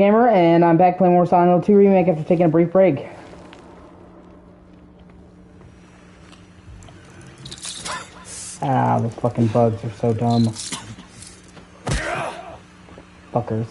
Gamer, and I'm back playing more Silent Hill 2 Remake after taking a brief break. Ah, those fucking bugs are so dumb. Fuckers.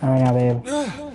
Alright now, babe.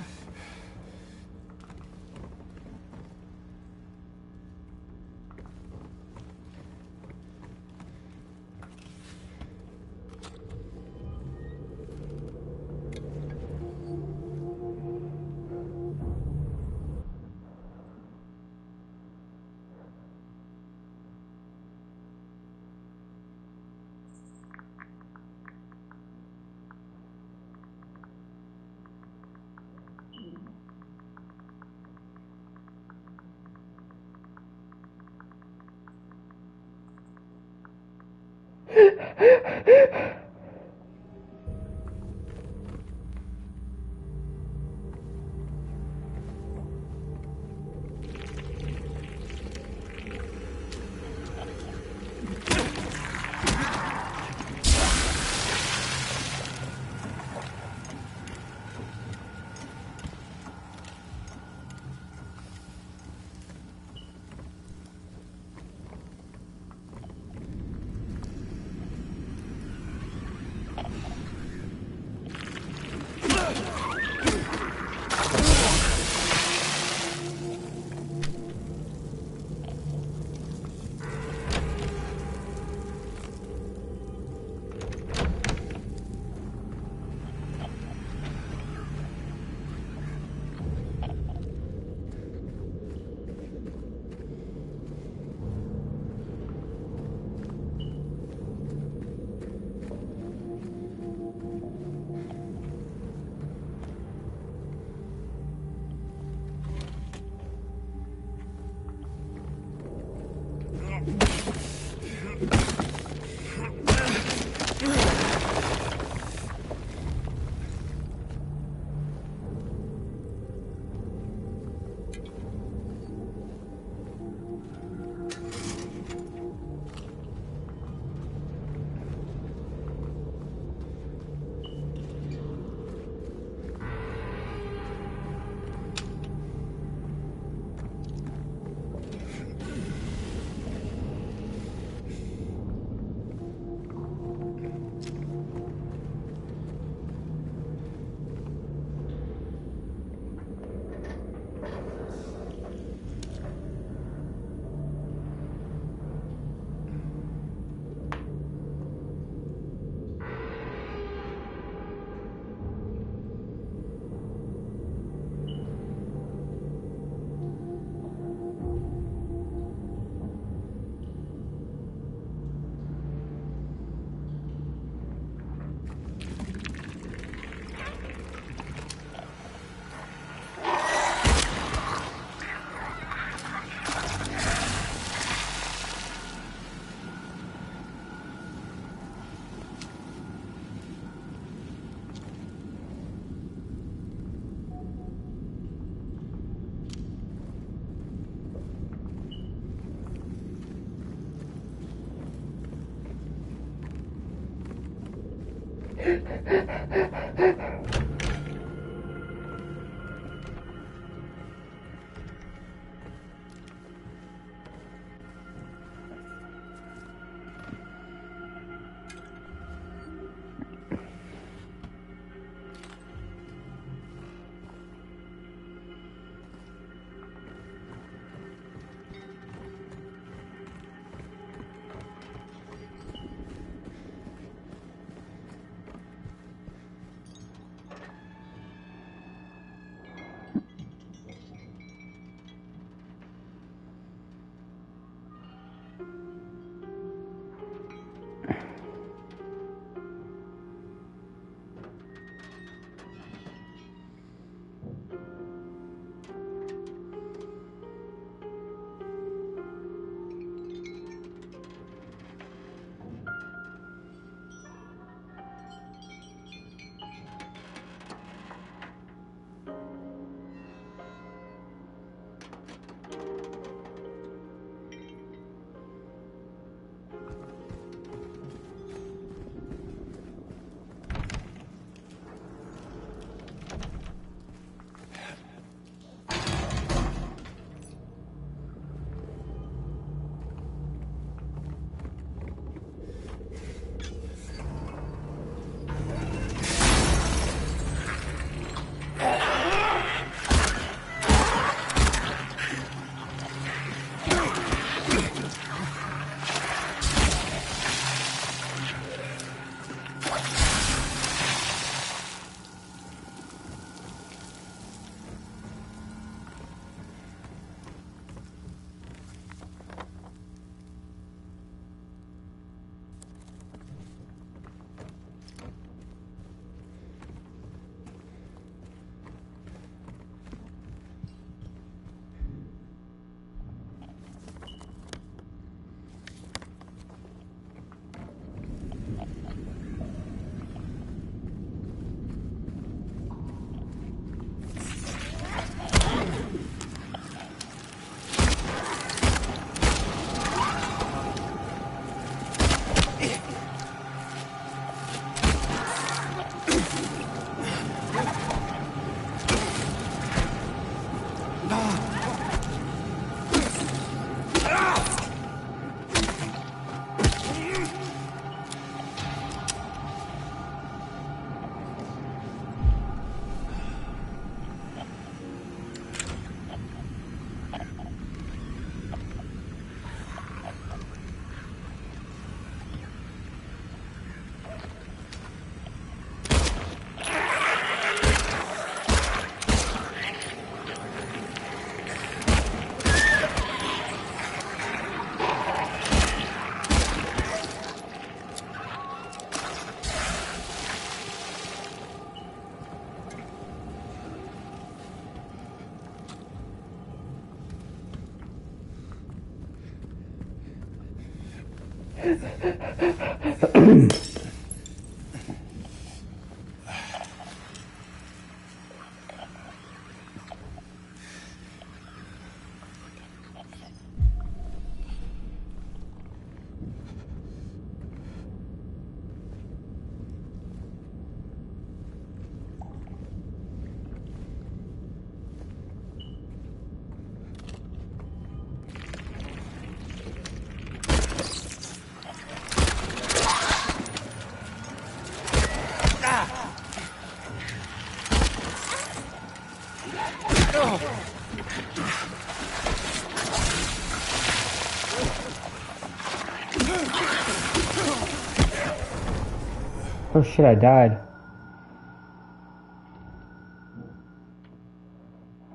Oh shit, I died.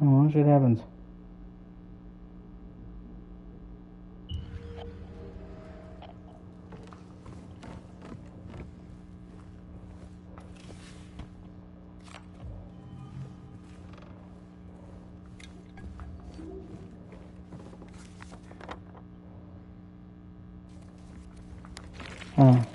Oh, shit happens. Oh.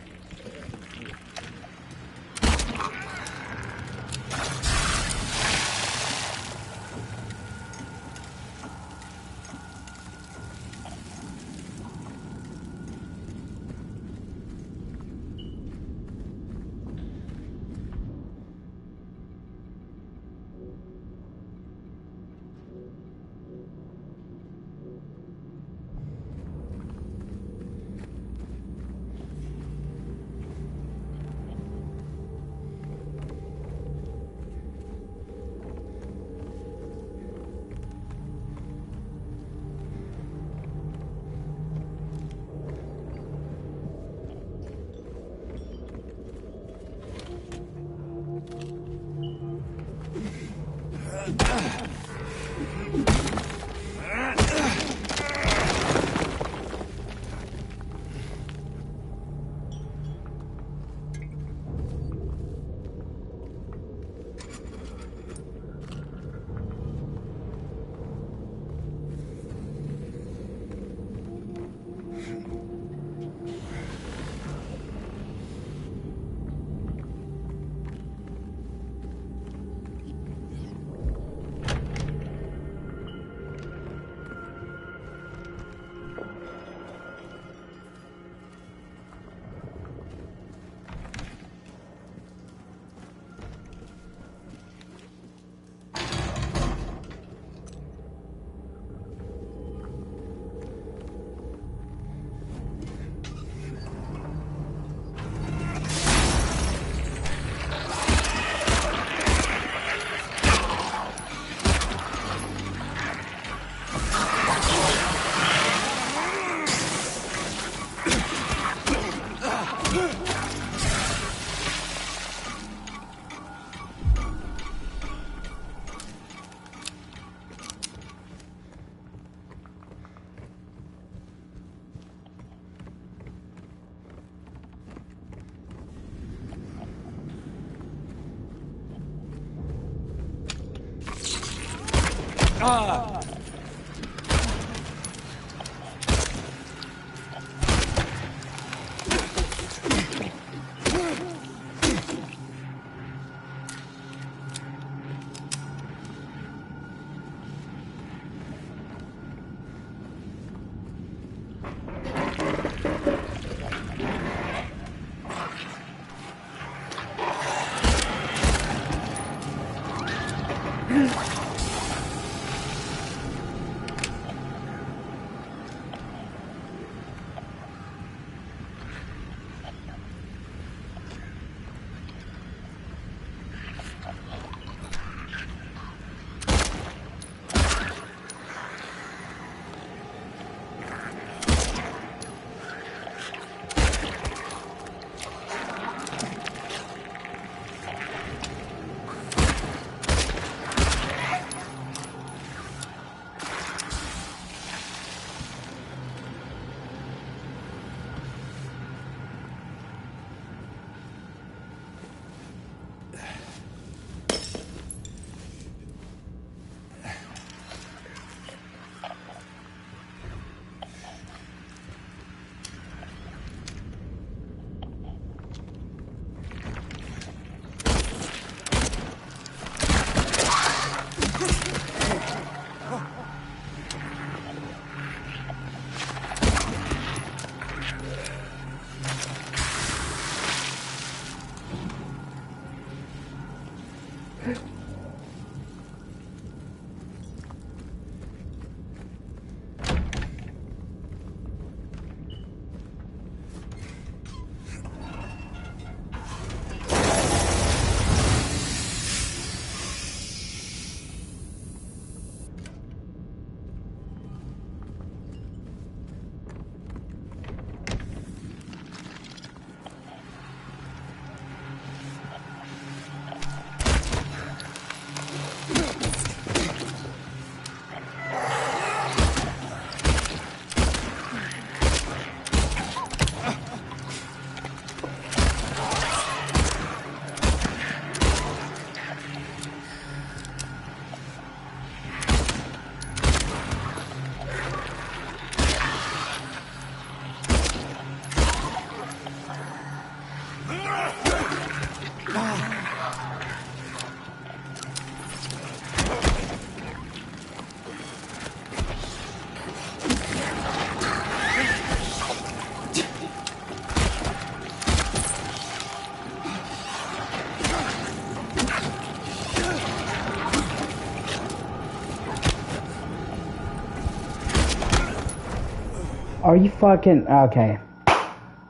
Are you fucking... Okay.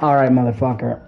Alright, motherfucker.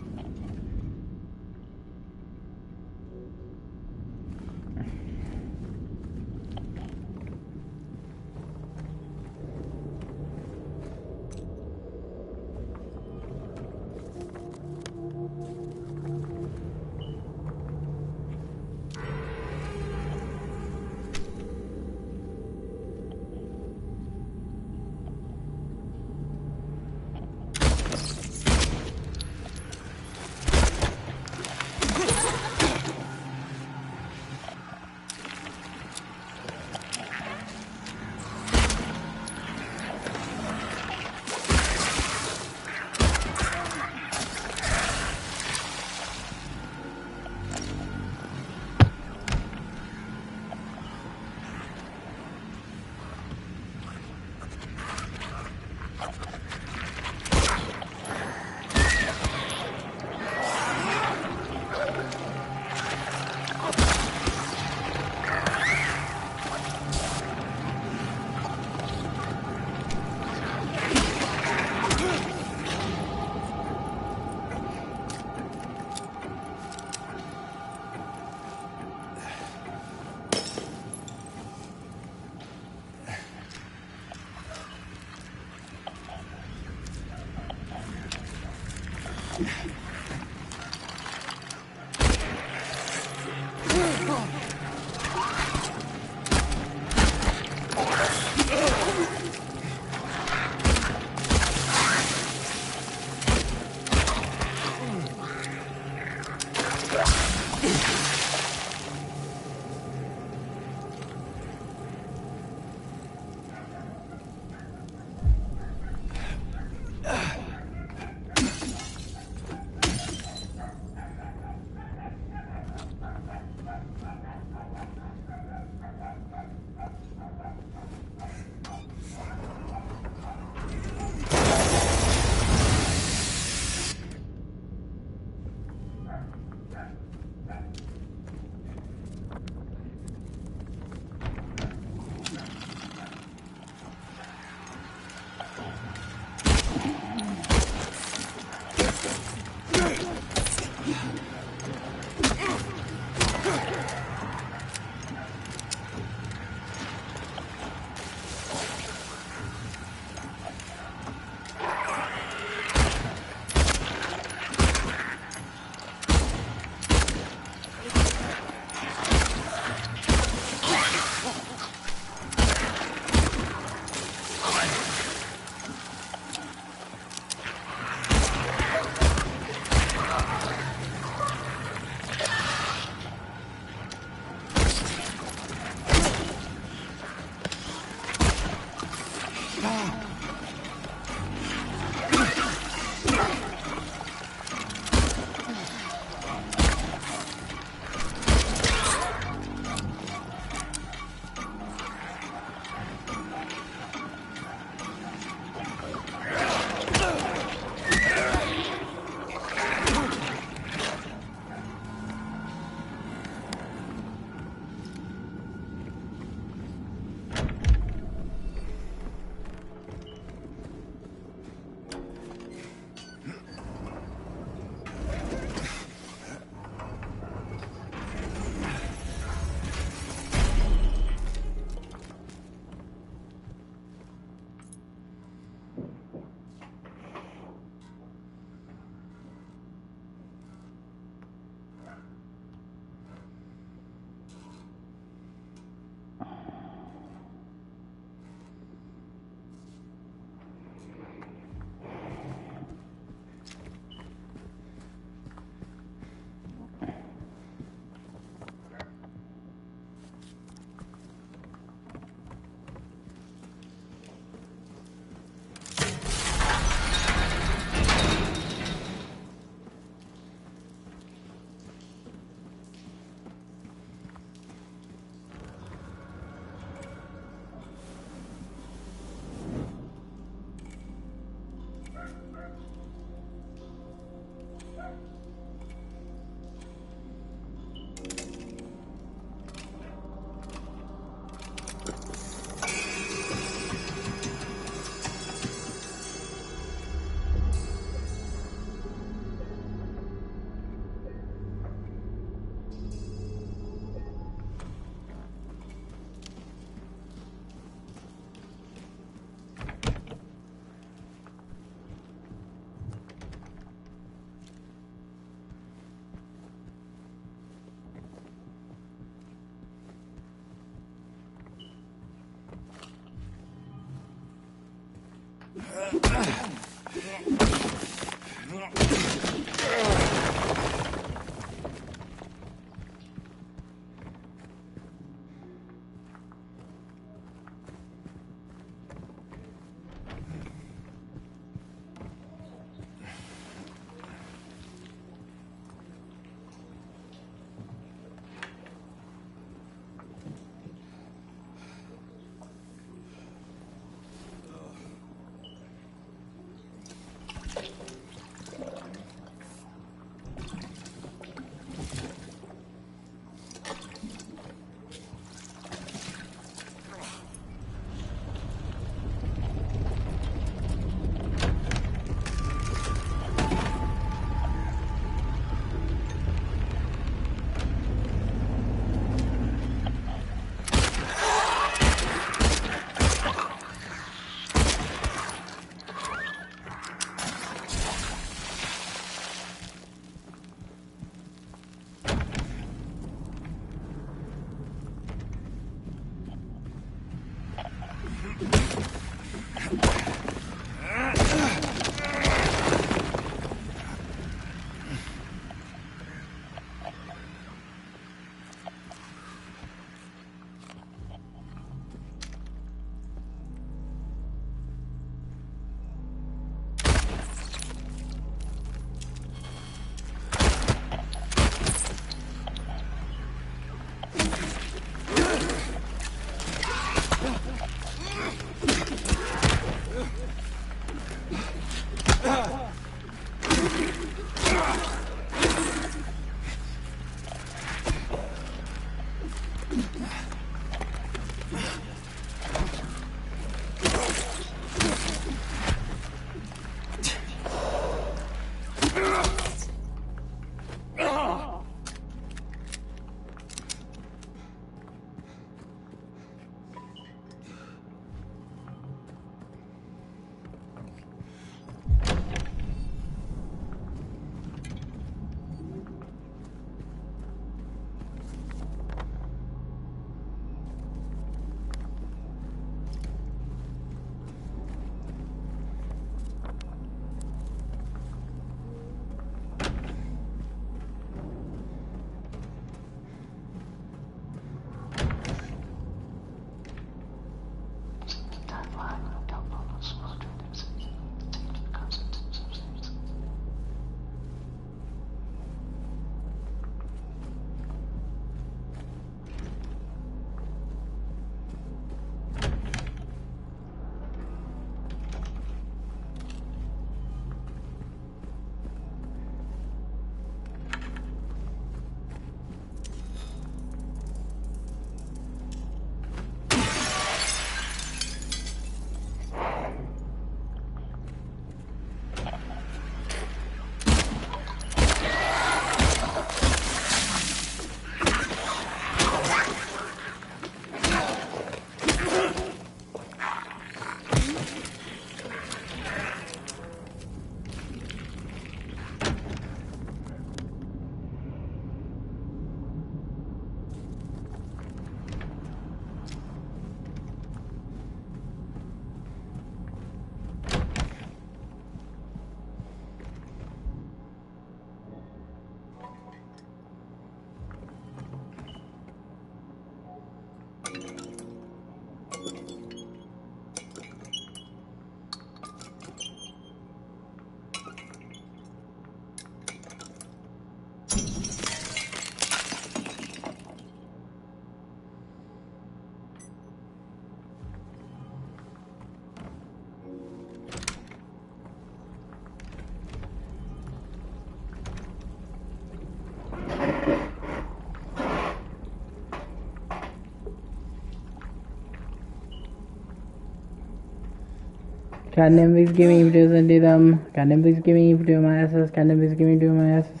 Goddamn, please give me videos and do them. Goddamn, please give me video my asses. Goddamn, please give me video my asses.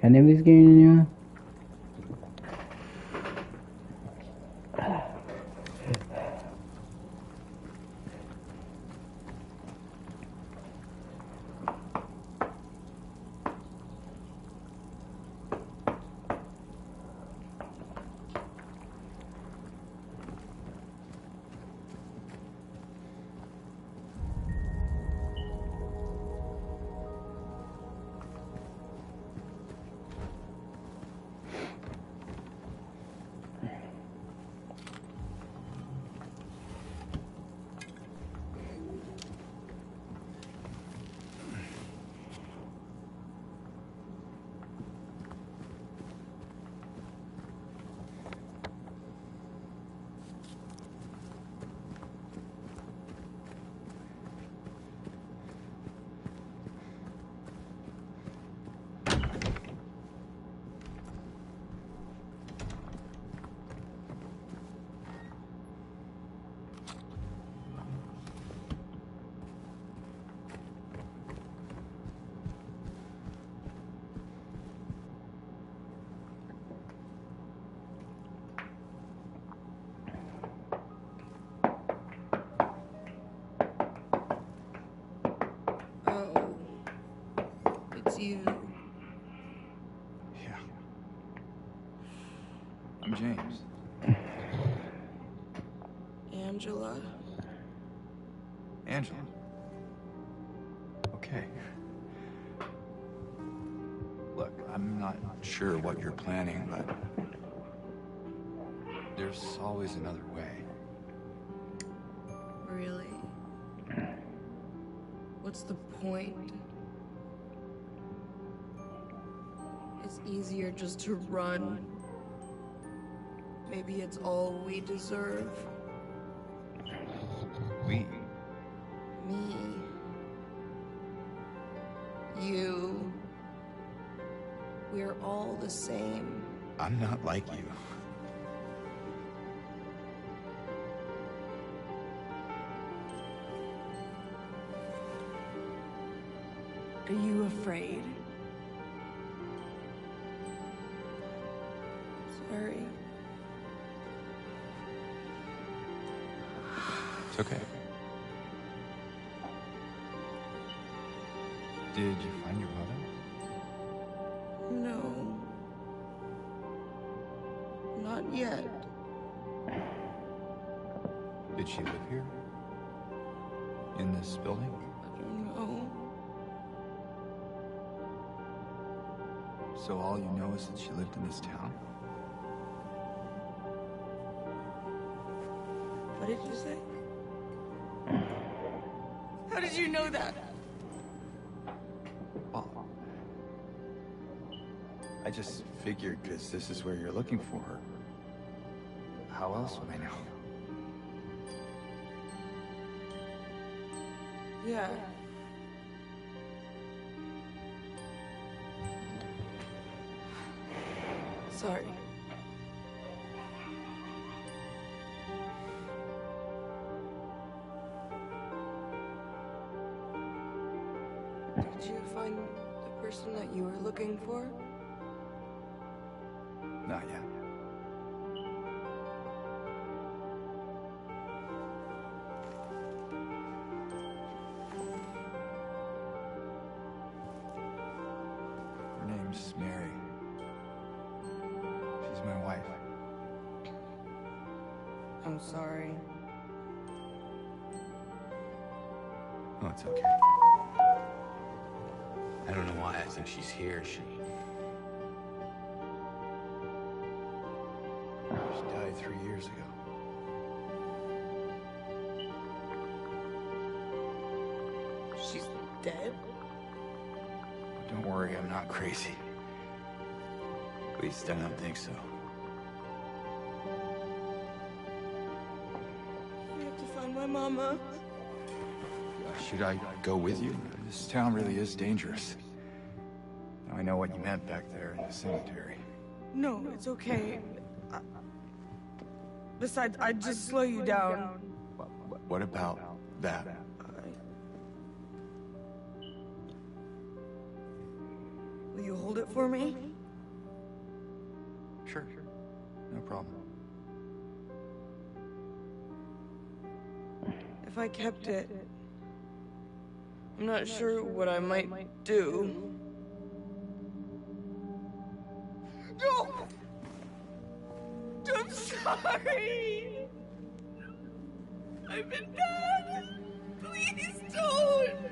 Goddamn, please give me. You. Yeah. I'm James. Angela. Angela. Okay. Look, I'm not sure what you're planning, but there's always another way. Really? What's the point? It's easier just to run. Maybe it's all we deserve. We? Me. You. We're all the same. I'm not like you. Are you afraid? Sorry. It's okay. Did you find your mother? No. Not yet. Did she live here? In this building? I don't know. So all you know is that she lived in this town? What did you say? How did you know that? Well, I just figured because this is where you're looking for her. How else would I know? Yeah. Sorry. Did you find the person that you were looking for? Not yet. Her name's Mary. She's my wife. I'm sorry. Oh, it's okay. I don't know why I think she's here. She died 3 years ago. She's dead? Don't worry, I'm not crazy. At least I don't think so. We have to find my mama. Should I go with you? This town really is dangerous. Now I know what you meant back there in the cemetery. No, it's okay. Besides, I'd just slow you down. What about that? Will you hold it for me? Sure. No problem. If I kept it, I'm not sure what I might do. No! I'm sorry! I've been bad! Please don't!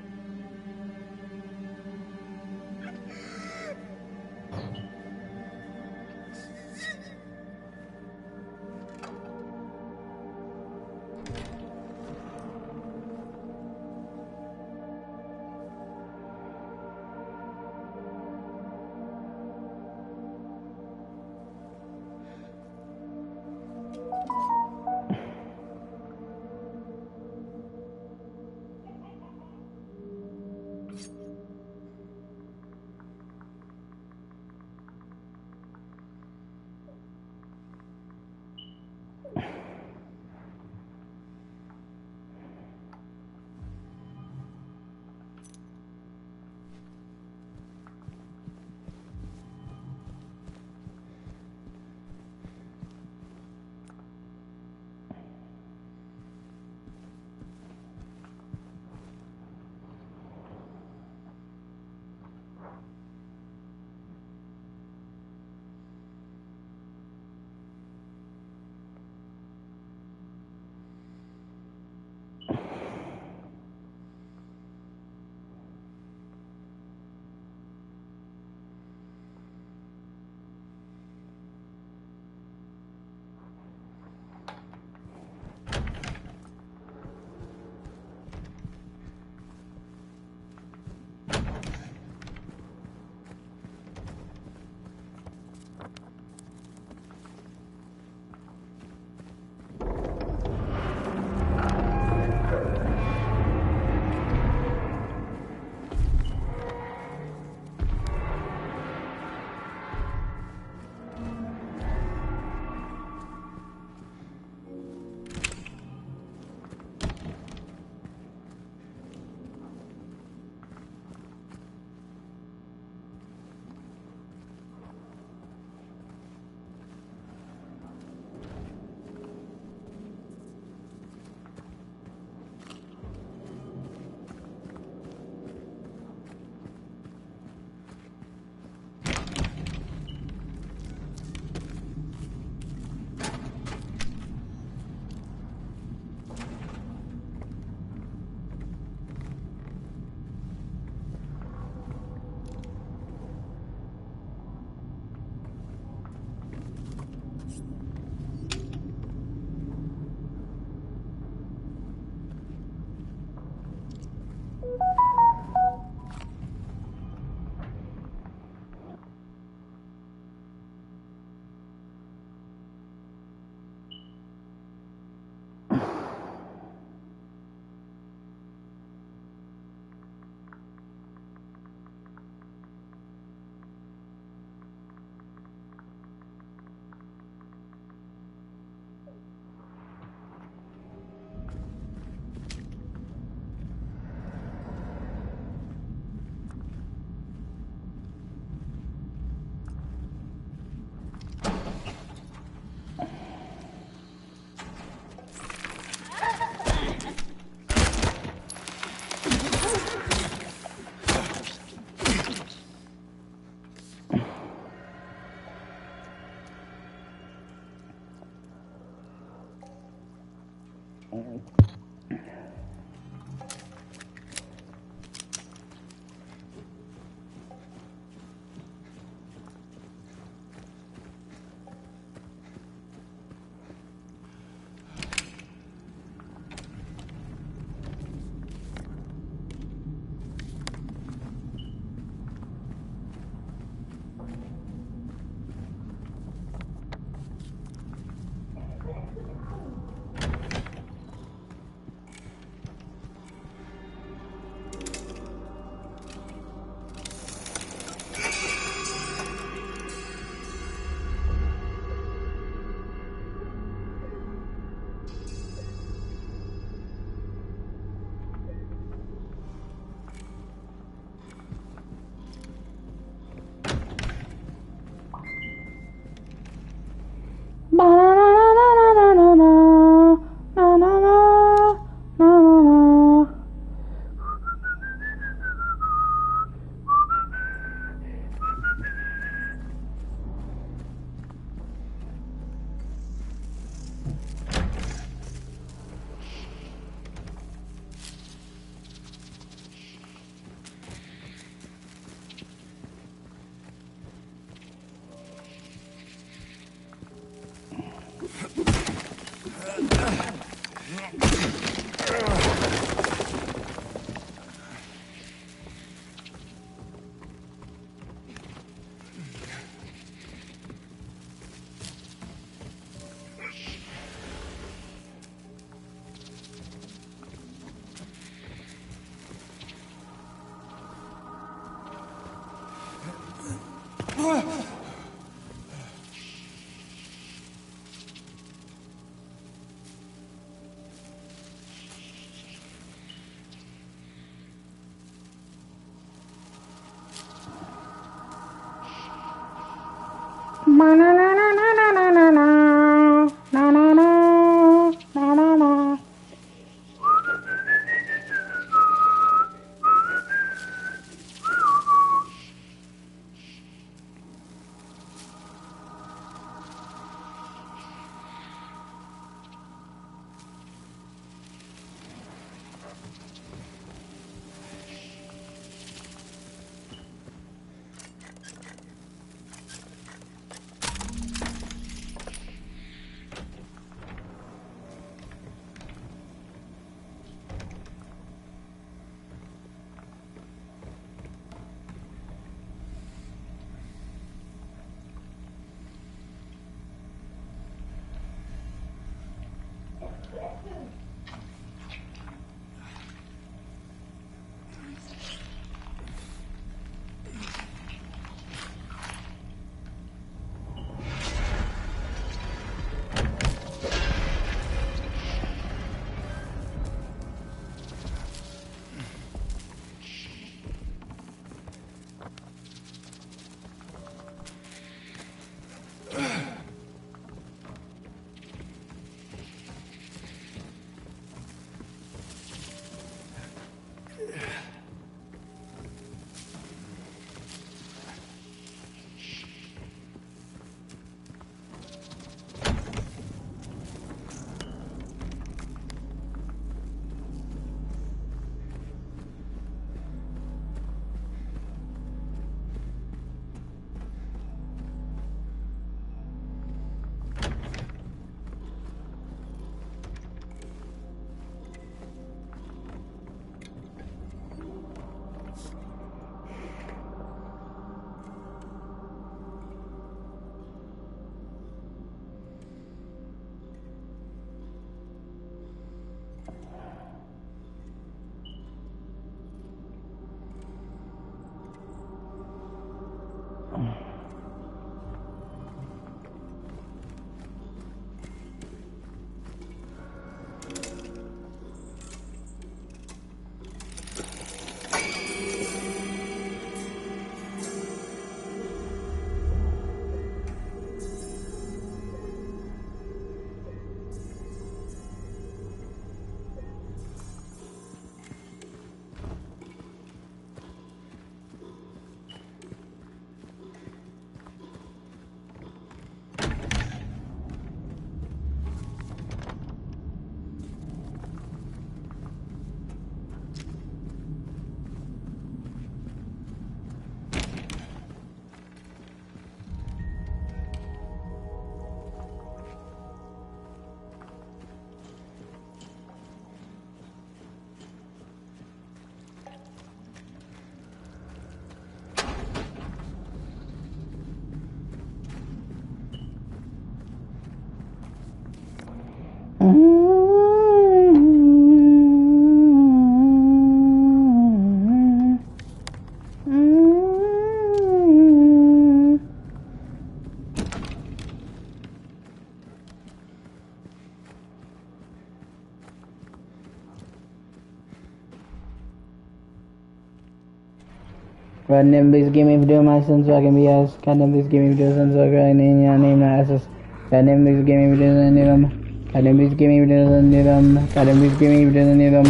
Can them please give me video my son so I can be asked? Can them please give me video son so I can name my asses? Can them please give me videos and need them? Can them please give me videos and need them? Can them please give me videos and need them?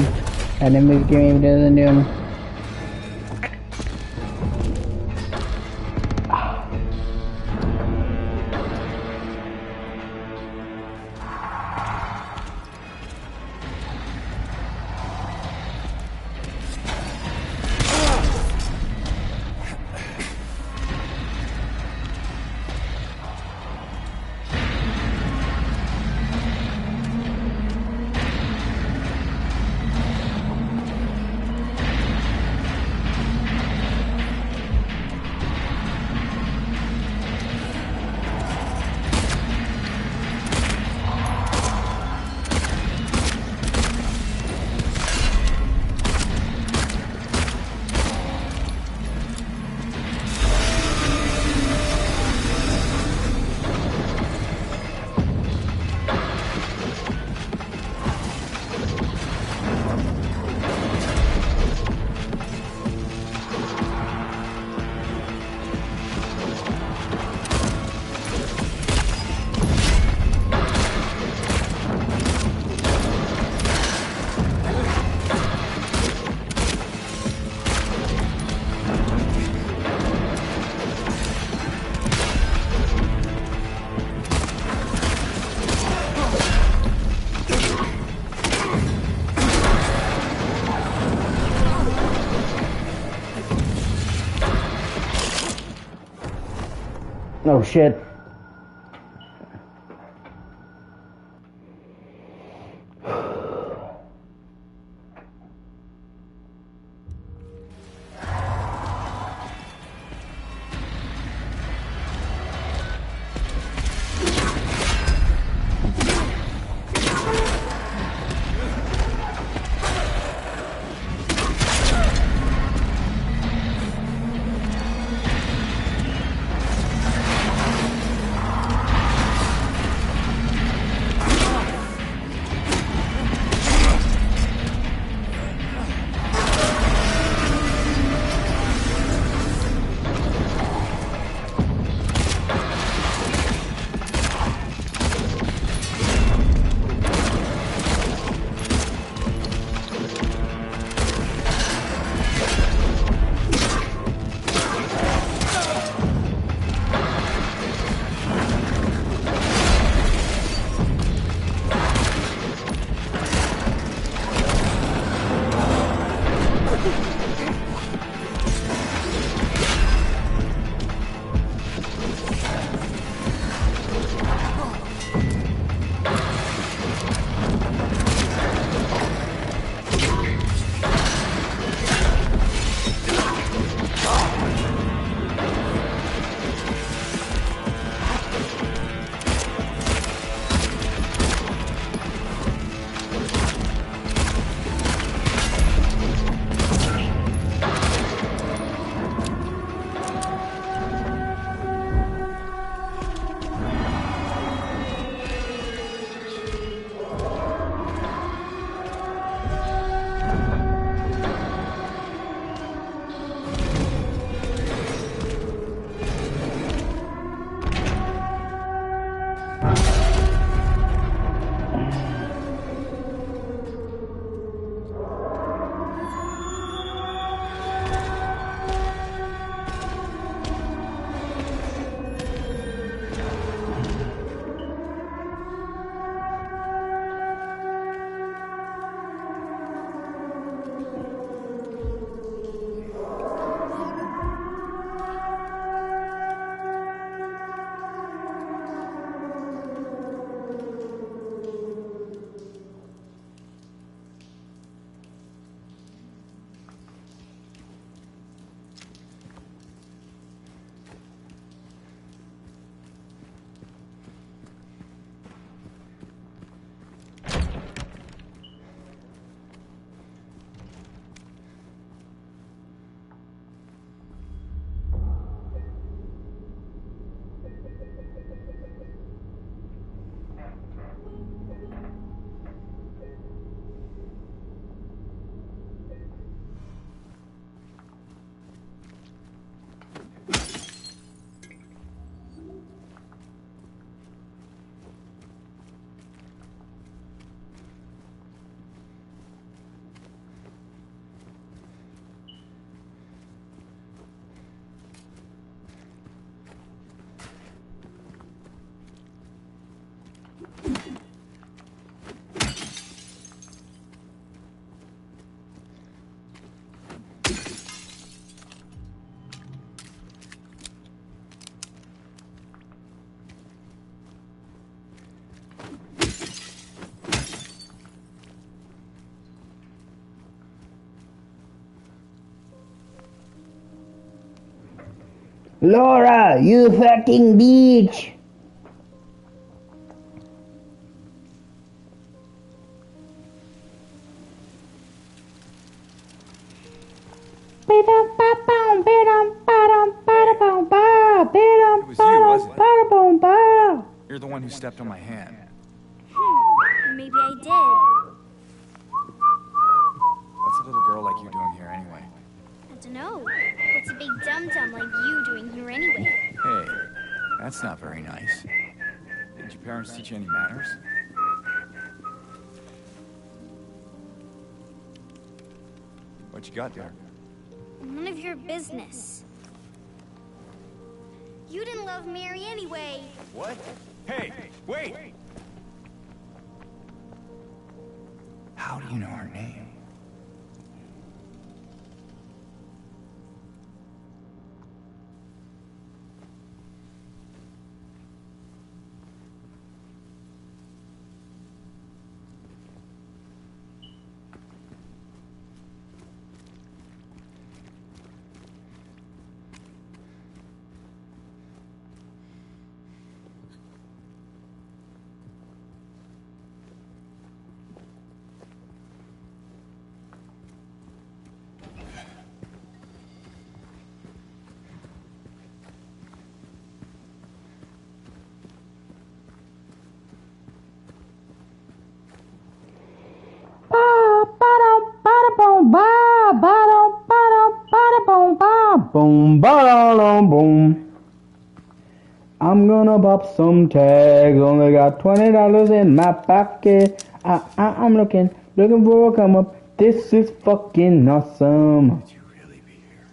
Can them please give me videos and need them? Oh shit. Laura, you fucking bitch! It was you, wasn't it? You're the one who stepped on my hand. Maybe I did. What's a little girl like you doing here anyway? I don't know. What's a big dum-dum like you doing here anyway? Hey, that's not very nice. Did your parents teach you any manners? What you got there? None of your business. You didn't love Mary anyway. What? Hey, wait! How do you know her name? boom. I'm gonna pop some tags. Only got $20 in my pocket. I'm looking for a come up. This is fucking awesome. Could you really be here?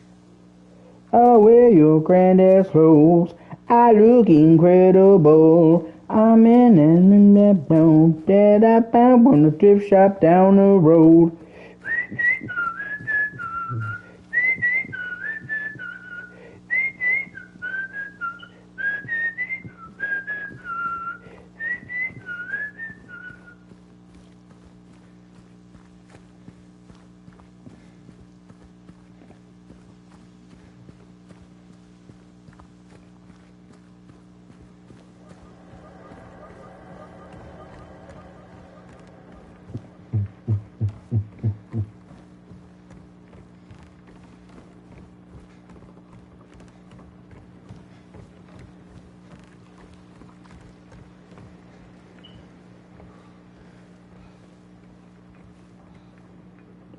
I wear your granddad's clothes. I look incredible. I'm in that down that I found from the thrift shop down the road.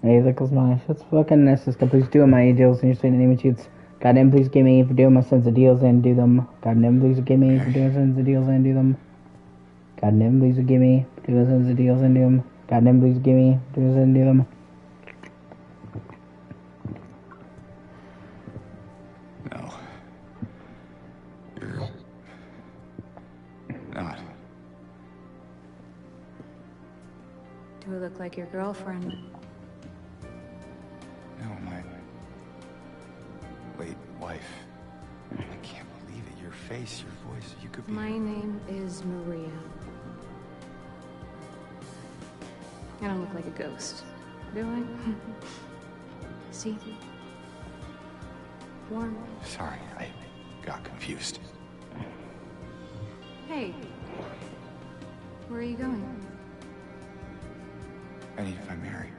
Hey, look, my shit's fucking necessary. Please do my deals and you're saying name cheats. Goddamn, please give me for doing my sons of deals and do them. Goddamn, please give me for doing sons of deals and do them. Goddamn, please give me for doing sons of deals and do them. Goddamn, please give me for doing sons and do them. No. You're not. Do I look like your girlfriend? No, my late wife. I can't believe it. Your face, your voice, you could be... My name is Maria. I don't look like a ghost, do I? See? Warm. Sorry, I got confused. Hey. Where are you going? I need to find Mary.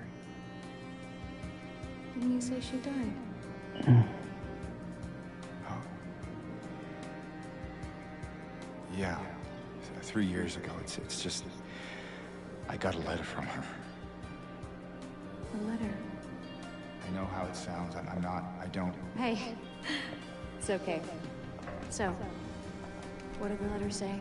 Didn't you say she died? Oh. Yeah. 3 years ago. It's just... I got a letter from her. A letter? I know how it sounds. I'm not... I don't... Hey. It's okay. So, what did the letter say?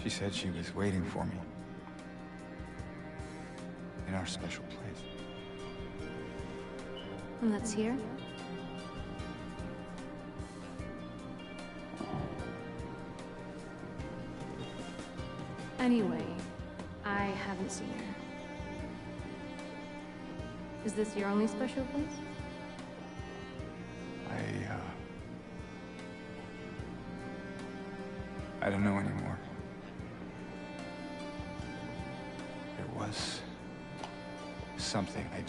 She said she was waiting for me. In our special place. And that's here? Anyway, I haven't seen her. Is this your only special place? I don't know anymore. There was something. I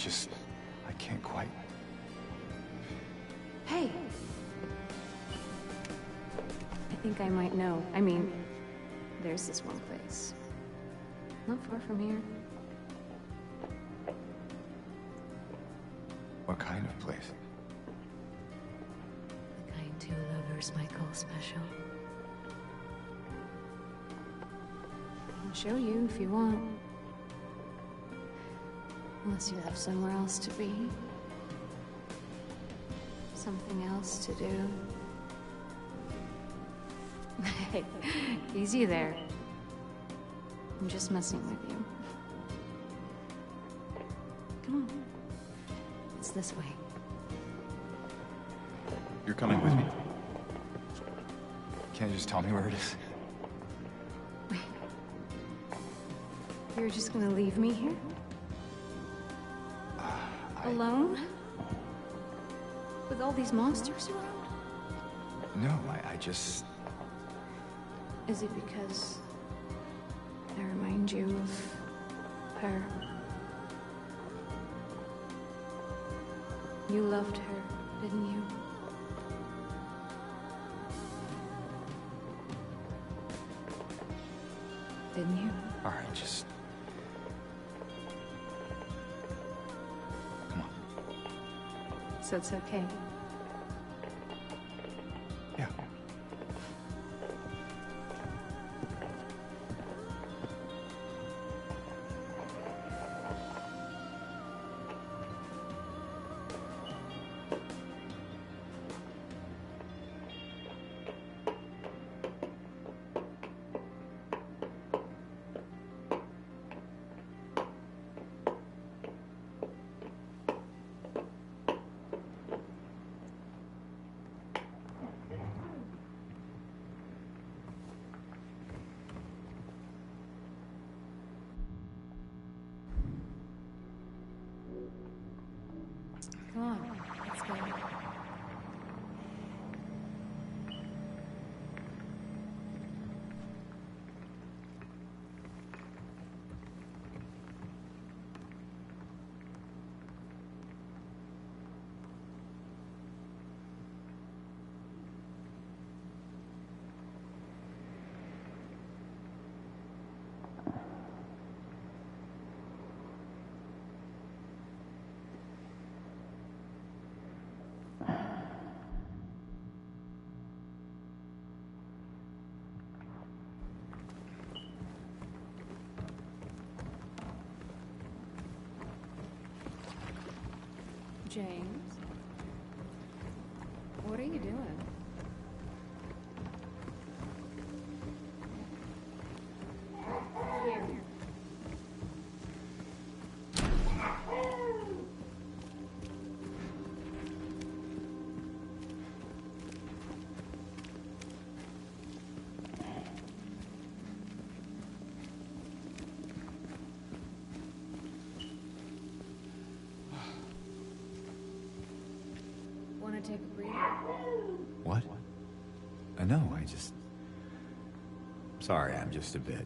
can't quite. Hey! I think I might know. I mean, there's this one place. Not far from here. What kind of place? The kind two lovers might call special. I can show you if you want. Unless you have somewhere else to be. Something else to do. Hey, easy there. I'm just messing with you. Come on. It's this way. You're coming with me. Can't you just tell me where it is? You're just gonna leave me here? Alone? With all these monsters around? No, I just... Is it because I remind you of her? You loved her, didn't you? Didn't you? All right, just... Come on. So it's okay. Yeah. Come on, let's go. James? What are you doing? Here. Want to take a breather? What? No, Sorry, I'm just a bit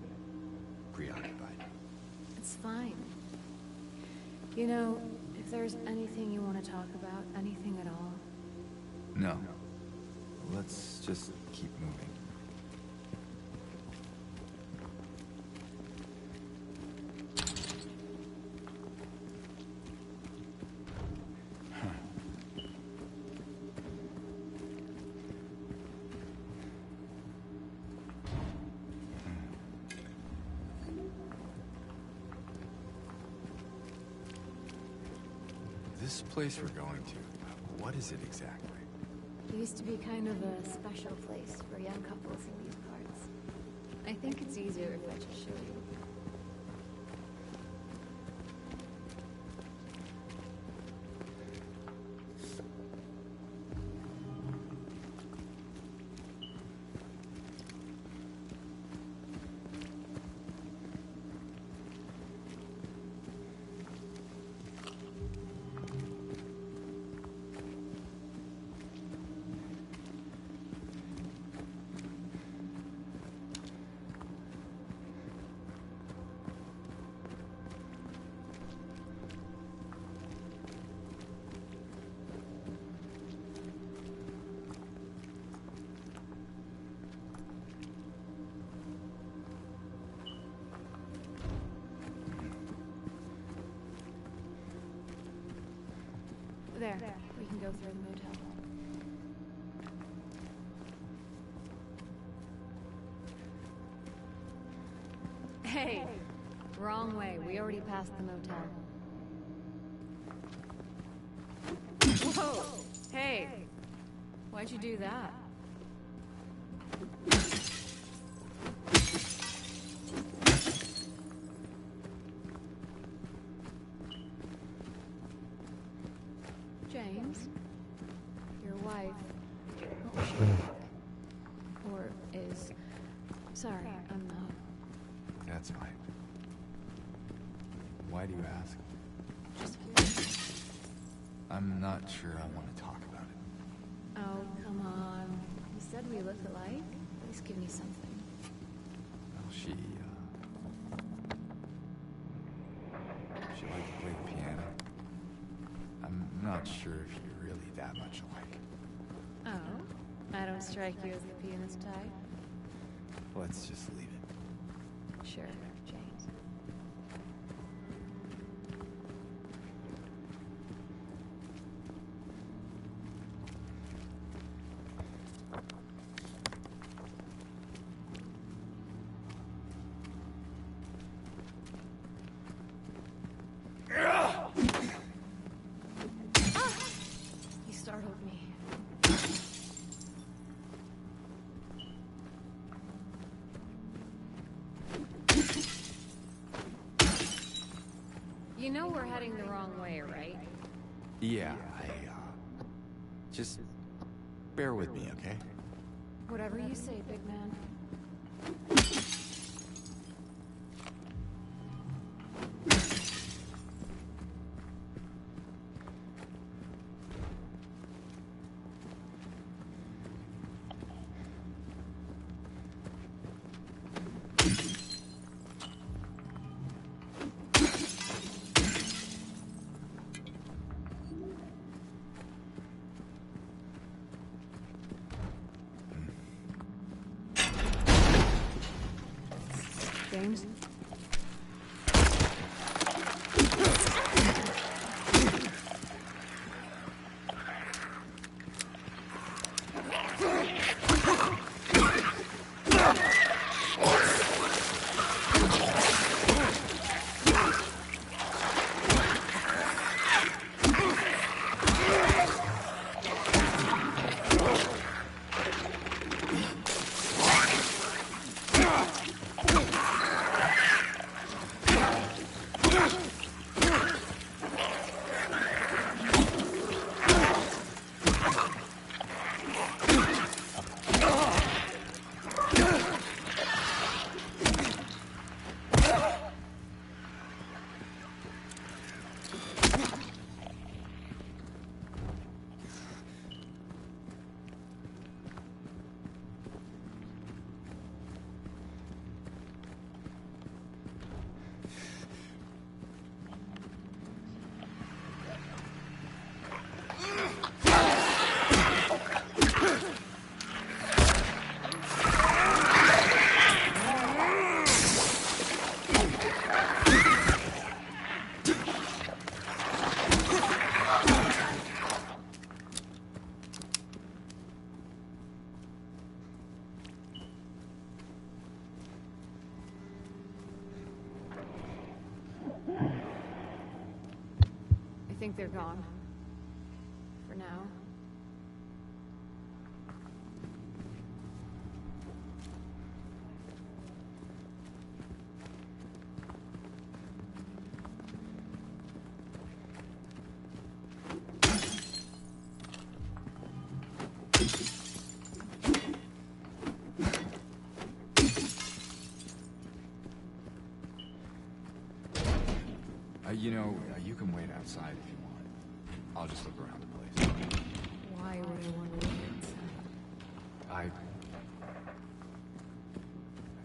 preoccupied. It's fine. You know, if there's anything you want to talk about, anything at all, No. Let's just keep moving. This place we're going to, what is it exactly? it used to be kind of a special place for young couples in these parts. I think it's easier if I just show you. There, we can go through the motel. Hey! Wrong way. We already passed the motel. Whoa! Hey! Why'd you do that? James, your wife, what was she like? Or is... Sorry, I'm not... That's fine. Why do you ask? Just curious. I'm not sure I want to talk about it. Oh, come on. You said we look alike? At least give me something. Well, she liked to play the piano. I'm not sure if you're really that much alike. Oh? I don't strike you as the pianist type? Let's just leave it. Sure, James. You startled me. You know we're heading the wrong way, right? Yeah, just bear with me, okay? Whatever you say, big man. James? I think they're gone. For now. You can wait outside if you want. I'll just look around the place. Why would I want to wait inside? I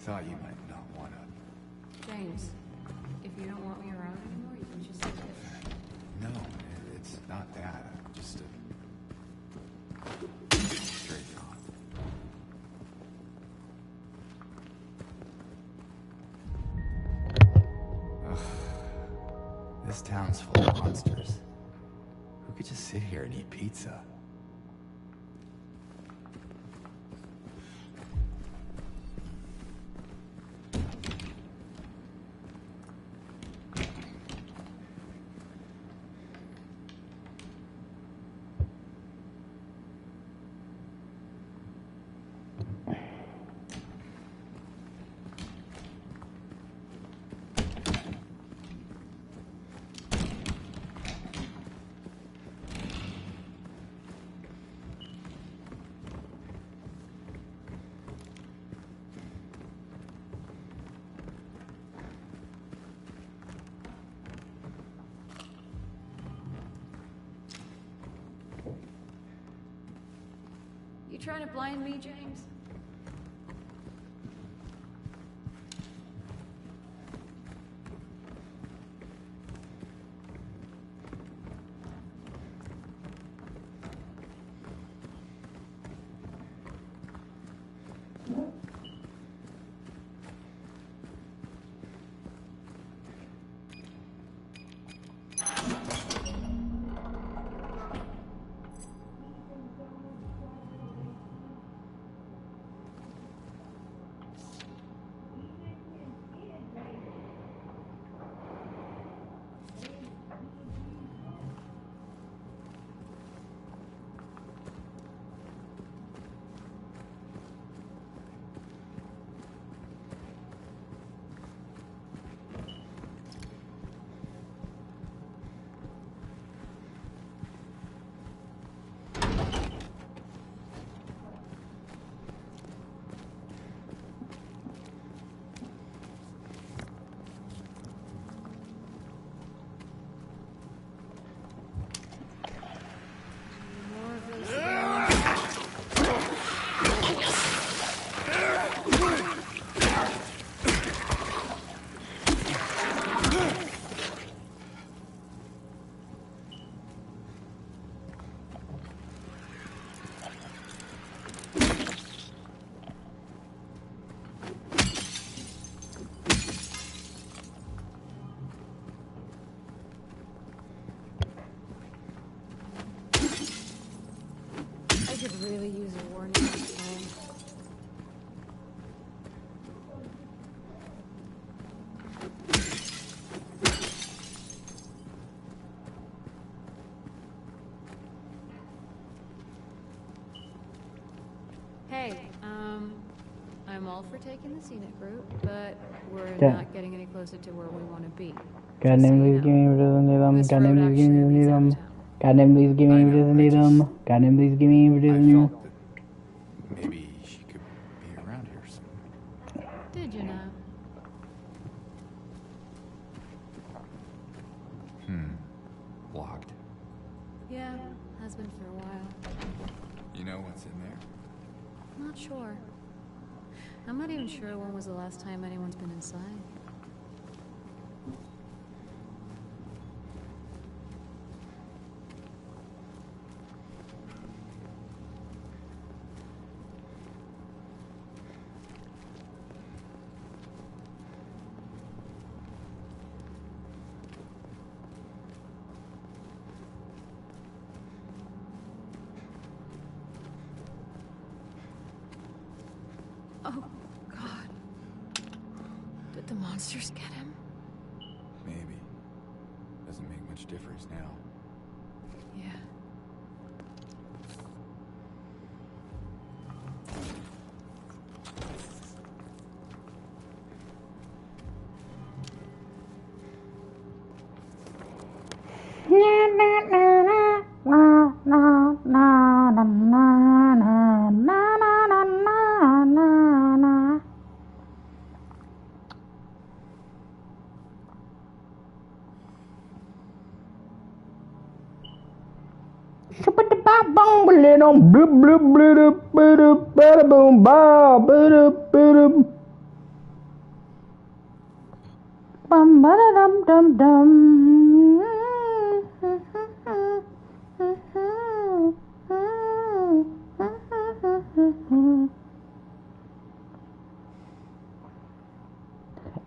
thought you might not want to. James, if you don't want me around anymore, you can just leave it. No, it's not that. Just a straight thought. Ugh. This town's full of monsters. Who could just sit here and eat pizza? You trying to blind me, James? really use a warning this time. Hey, I'm all for taking the scenic route, but we're not getting any closer to where we want to be. Goddamn, please give me videos and need them. This Goddamn, road please give me actually videos and need leads out them. of town. Goddamn, please give me I know, videos and need them. Goddamn, please give me videos I and need them. felt that maybe she could be around here somewhere. Did you know? Locked. Yeah, has been for a while. You know what's in there? Not sure. I'm not even sure when was the last time anyone's been inside. Oh, God. Did the monsters get him? Maybe. Doesn't make much difference now. Yeah.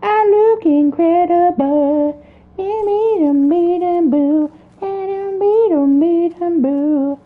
I look incredible. Boo. Boo.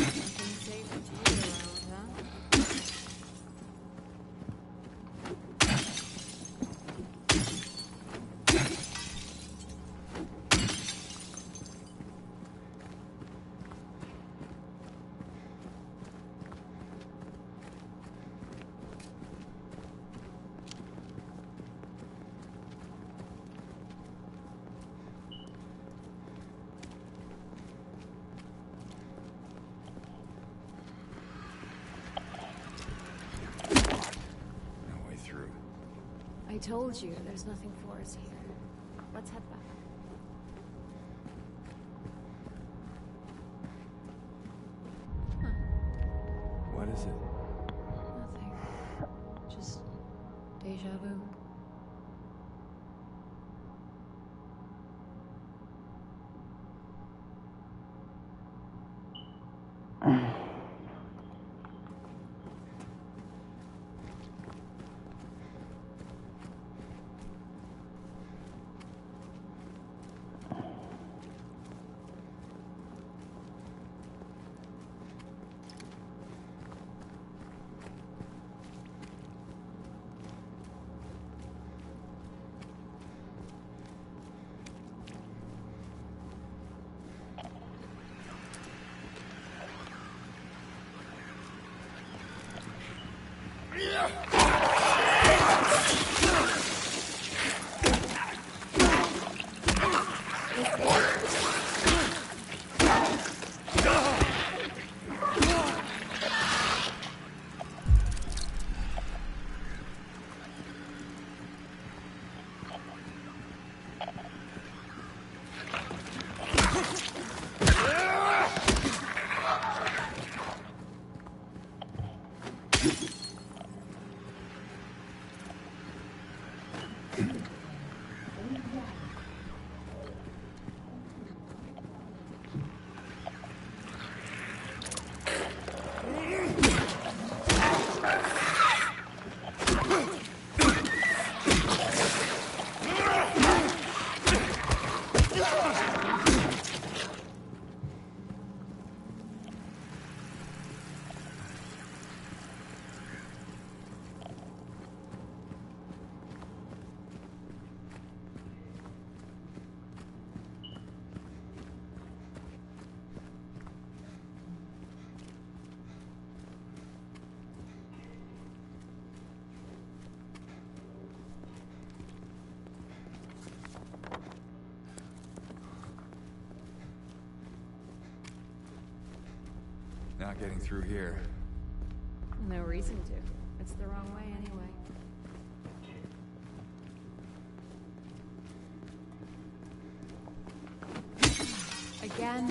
Nothing safe to you around, huh? No way through. I told you, there's nothing for us here. Let's head back. What is it? Nothing. Just deja vu. Not getting through here. No reason to. It's the wrong way anyway. Again.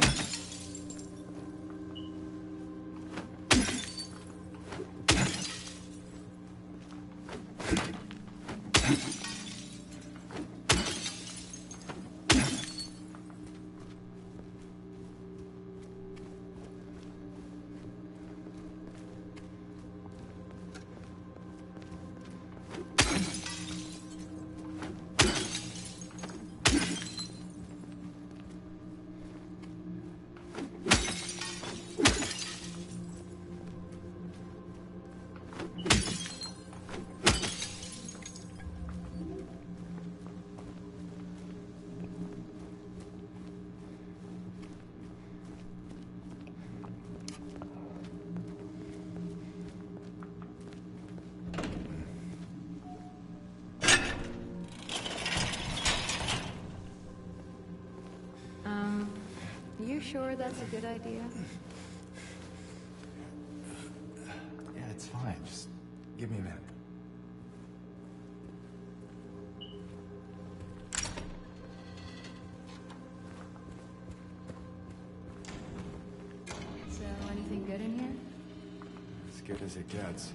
You sure that's a good idea? Yeah, it's fine. Just give me a minute. So, anything good in here? As good as it gets.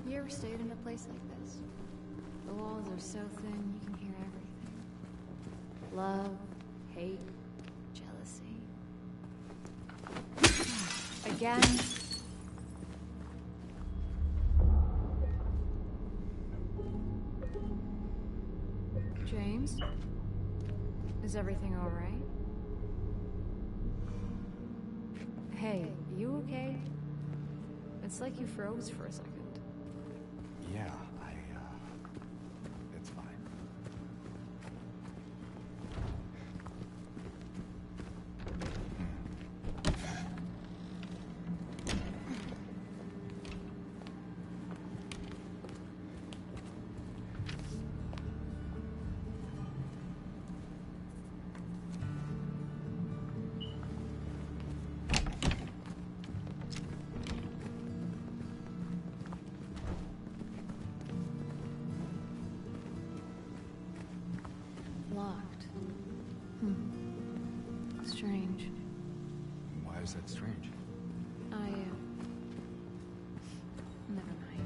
You ever stayed in a place like this? The walls are so thin you can hear everything. Love, hate, jealousy. Again. James? Is everything all right? Hey, you okay? It's like you froze for a second. Yeah, it's fine. Locked. Strange. Why is that strange? Never mind.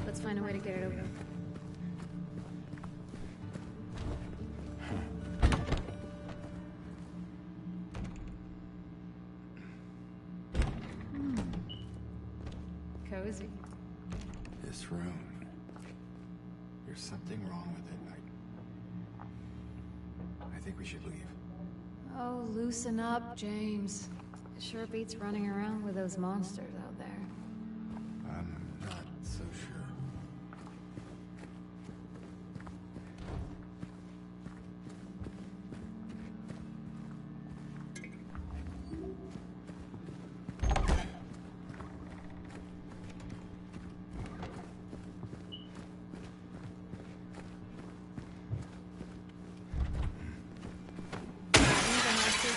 Let's find a way to get it open. Cozy. This room. There's something wrong with it. I think we should leave. Oh, loosen up, James. It sure beats running around with those monsters out there. I'm not so sure.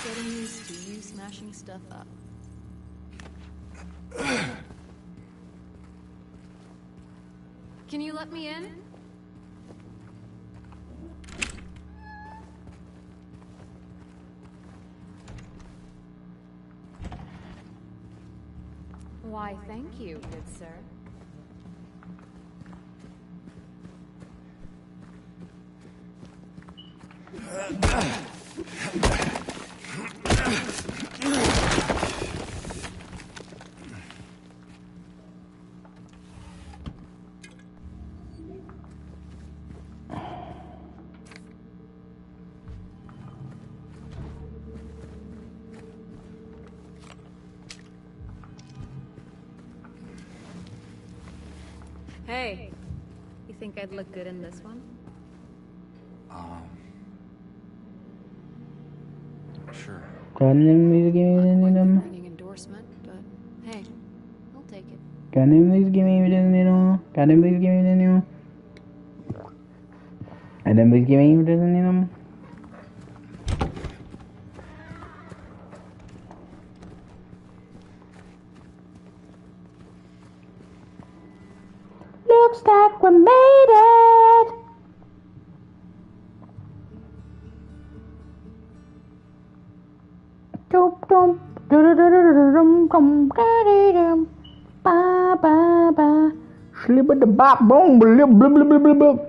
Getting used to you smashing stuff up. Can you let me in? Why, thank you, good sir. Hey, you think I'd look good in this one? Sure. Canım biz gemilerim. Ringing endorsement, but hey, I'll take it. Canım biz gemilerim. Canım biz gemilerim. Canım biz gemilerim. Looks like we made it. Dum dum dum dum dum ba ba ba. Slip the bop boom blub blub blub blub blub.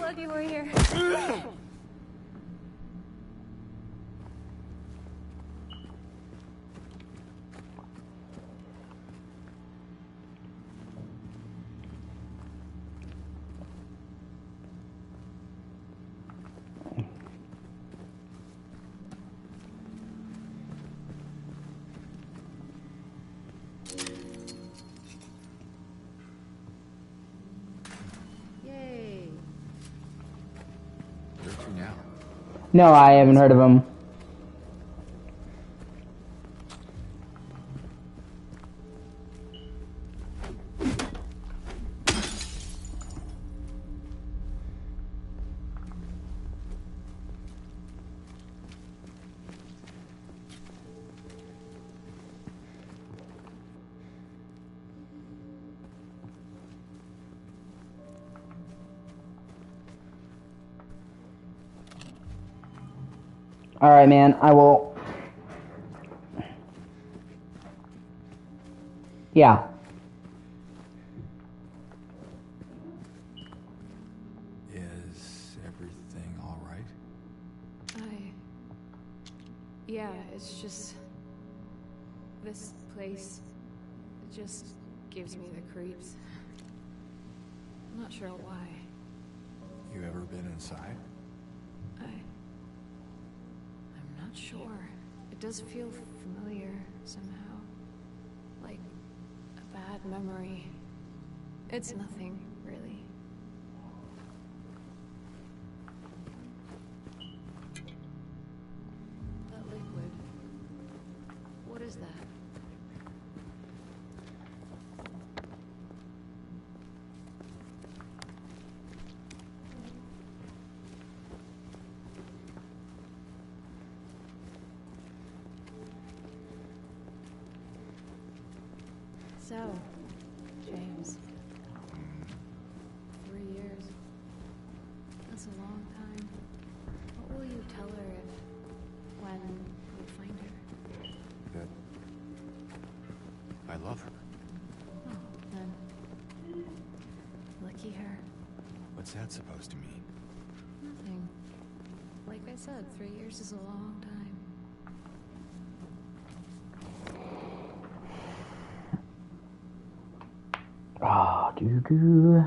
Lucky we're here. Yay. Where to now? No, I haven't heard of him. Alright, man, I will. Yeah. Is everything all right? Yeah, it's just... This place... It just gives me the creeps. I'm not sure why. You ever been inside? I'm not sure. It does feel familiar somehow. Like a bad memory. It's nothing, really. That liquid. What is that? So, James. 3 years. That's a long time. What will you tell her if, when you find her? That I love her. Oh, then. Lucky her. What's that supposed to mean? Nothing. Like I said, 3 years is a long time. Ah, doo.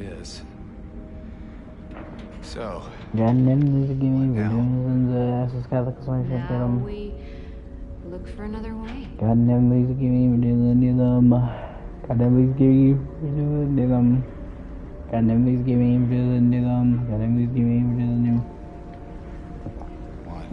is. So, Goddamn music gaming What now? videos and the SS Catholic Association. Now we look for another way. Goddamn music gaming videos and them. Goddamn music gaming videos and them. Goddamn music gaming videos and them. Goddamn music gaming videos and them. what?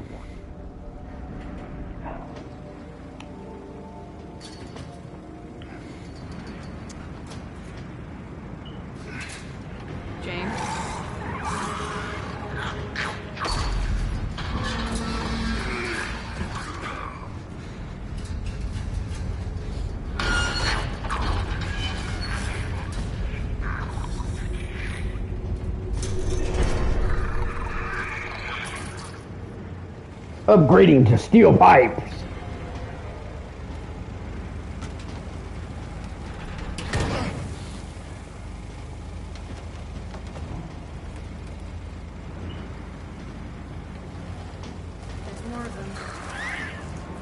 James? Upgrading to steel pipes. There's more of them.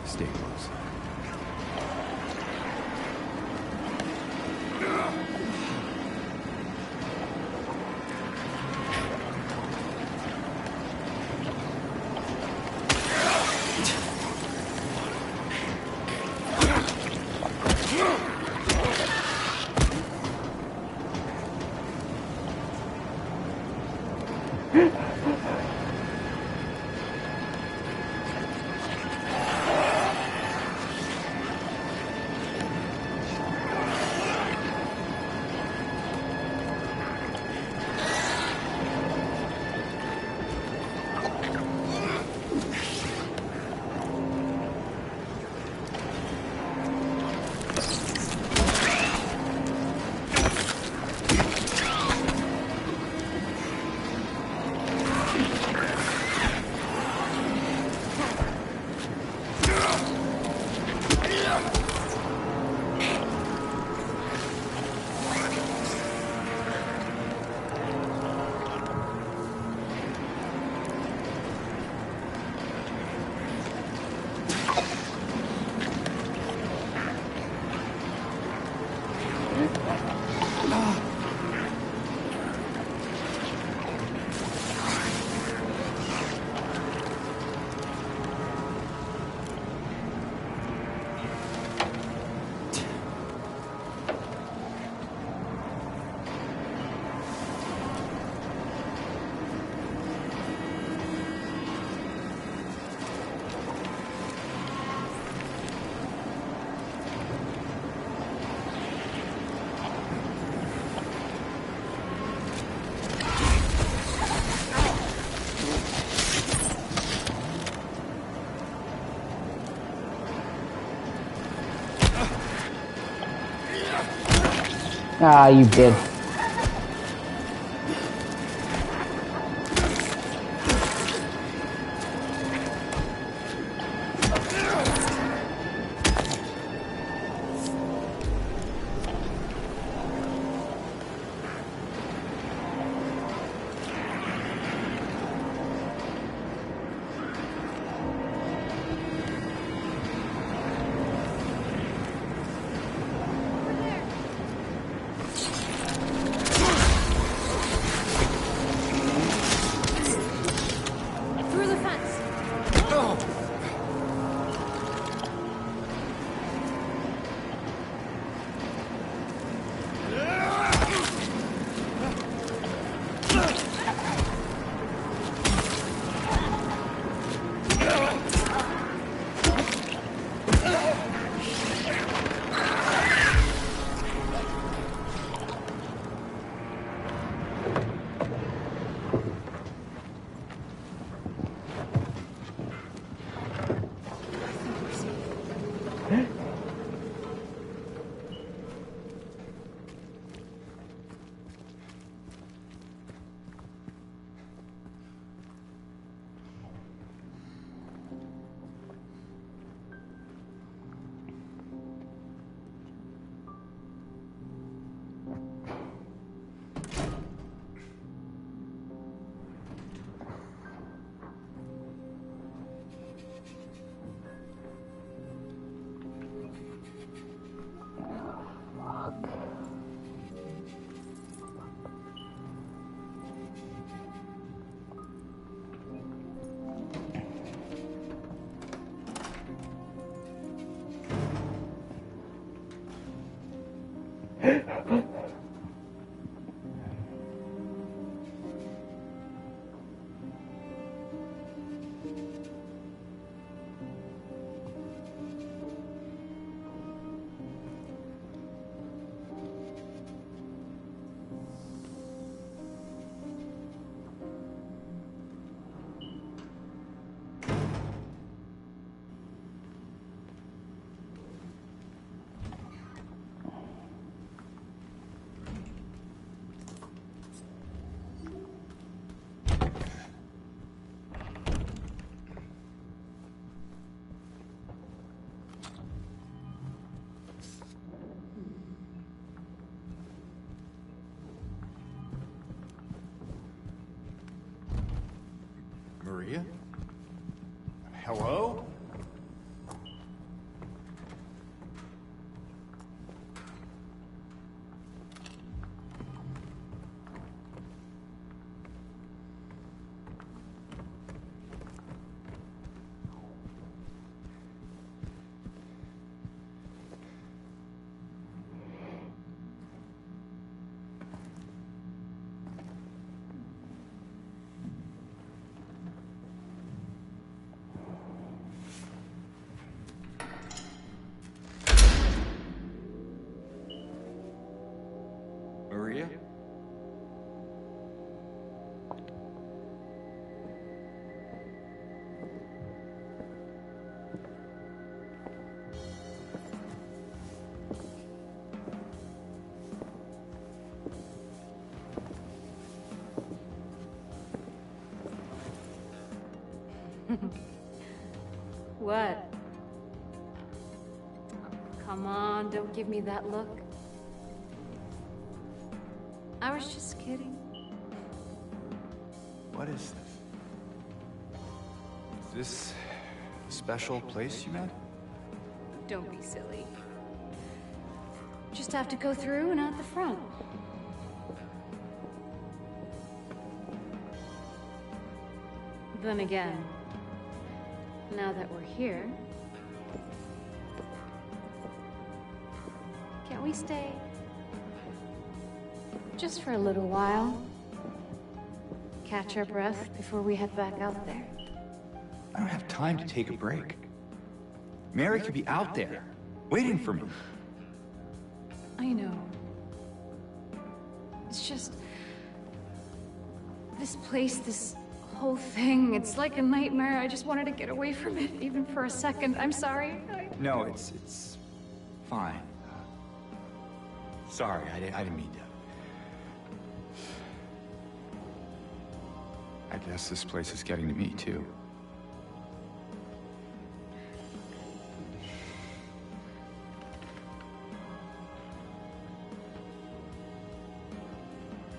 Stay close. Ah, you did. Maria? Hello? Maria? What? Come on, don't give me that look. I was just kidding. What is this? Is this a special place you met? Don't be silly. Just have to go through and out the front. Then again, now that we're here, can't we stay? Just for a little while. Catch our breath before we head back out there. I don't have time to take a break. Mary could be out there, waiting for me. I know. It's just... this place, this whole thing, it's like a nightmare. I just wanted to get away from it, even for a second. I'm sorry. No, it's fine. Sorry, I didn't mean to. I guess this place is getting to me, too.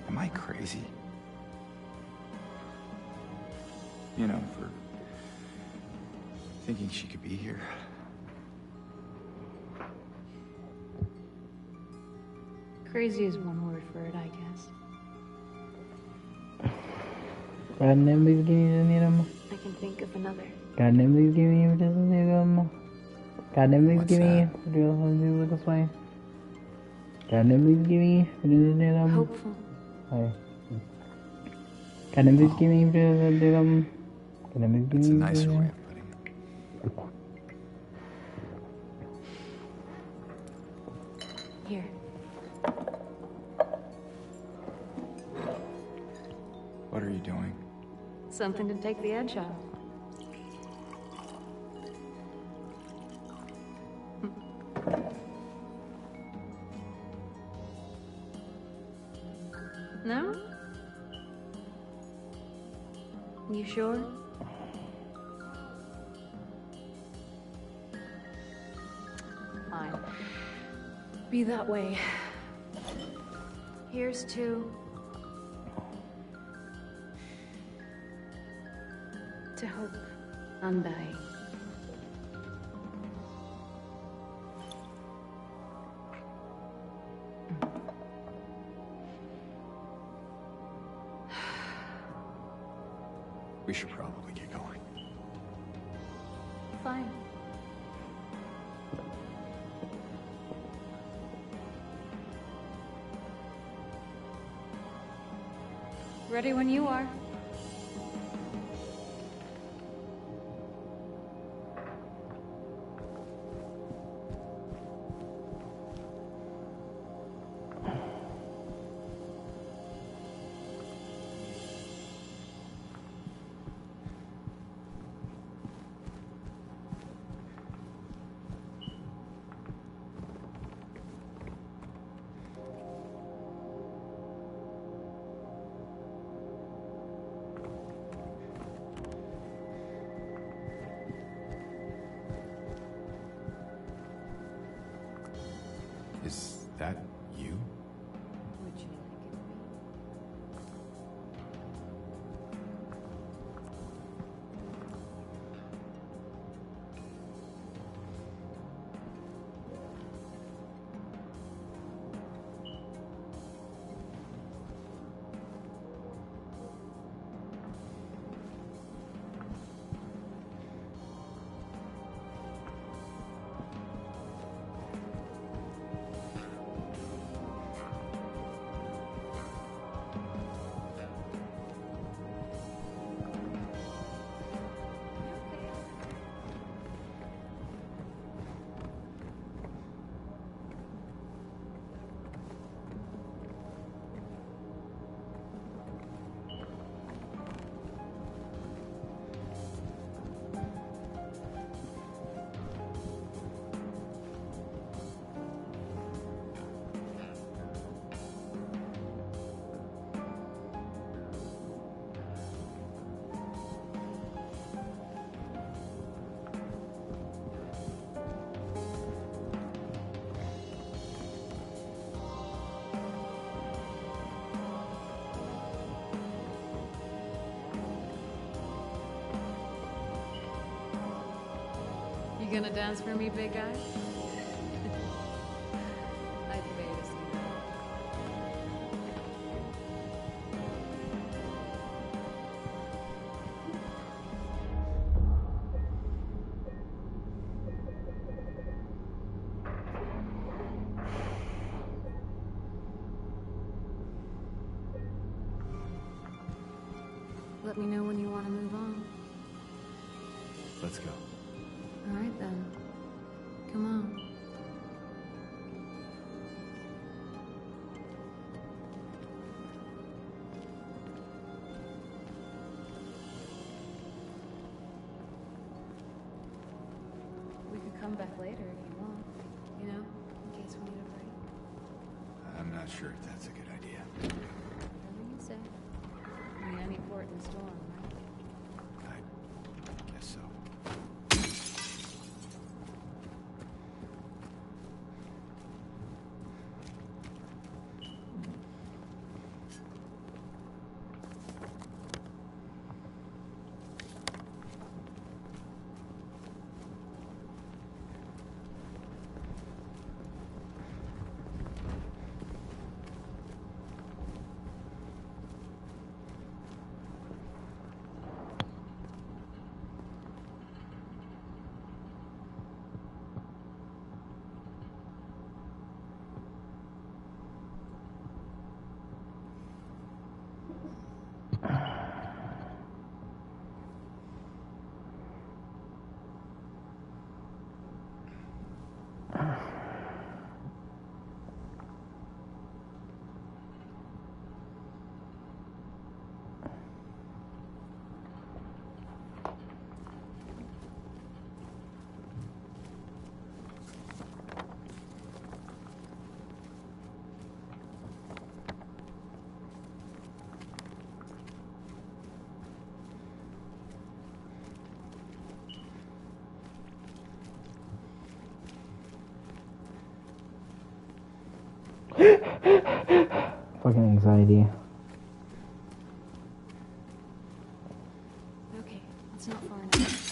Am I crazy? You know, for thinking she could be here. Crazy is one word for it, I guess. Goddamn, please give me the needle. I can think of another. Goddamn, please give me the needle. Goddamn, please What's give me that? the little swine. Goddamn, please give me the needle. Hopeful. Hi. Goddamn, please give me the needle. Goddamn, please give That's a me nicer the way of putting it. Here. What are you doing? Something to take the edge off. No? You sure? Fine. Be that way. Here's to... hope. Undying. We should probably get going. Fine. Ready when you are. You gonna dance for me, big guy? I'd pay to see that. Let me know when you want to move on. Let's go. All right, then. Come on. We could come back later if you want. You know, in case we need a break. I'm not sure if that's a good idea. Whatever you say. I mean, any port in the storm, right? I guess so. Fucking anxiety. Okay, it's not far enough.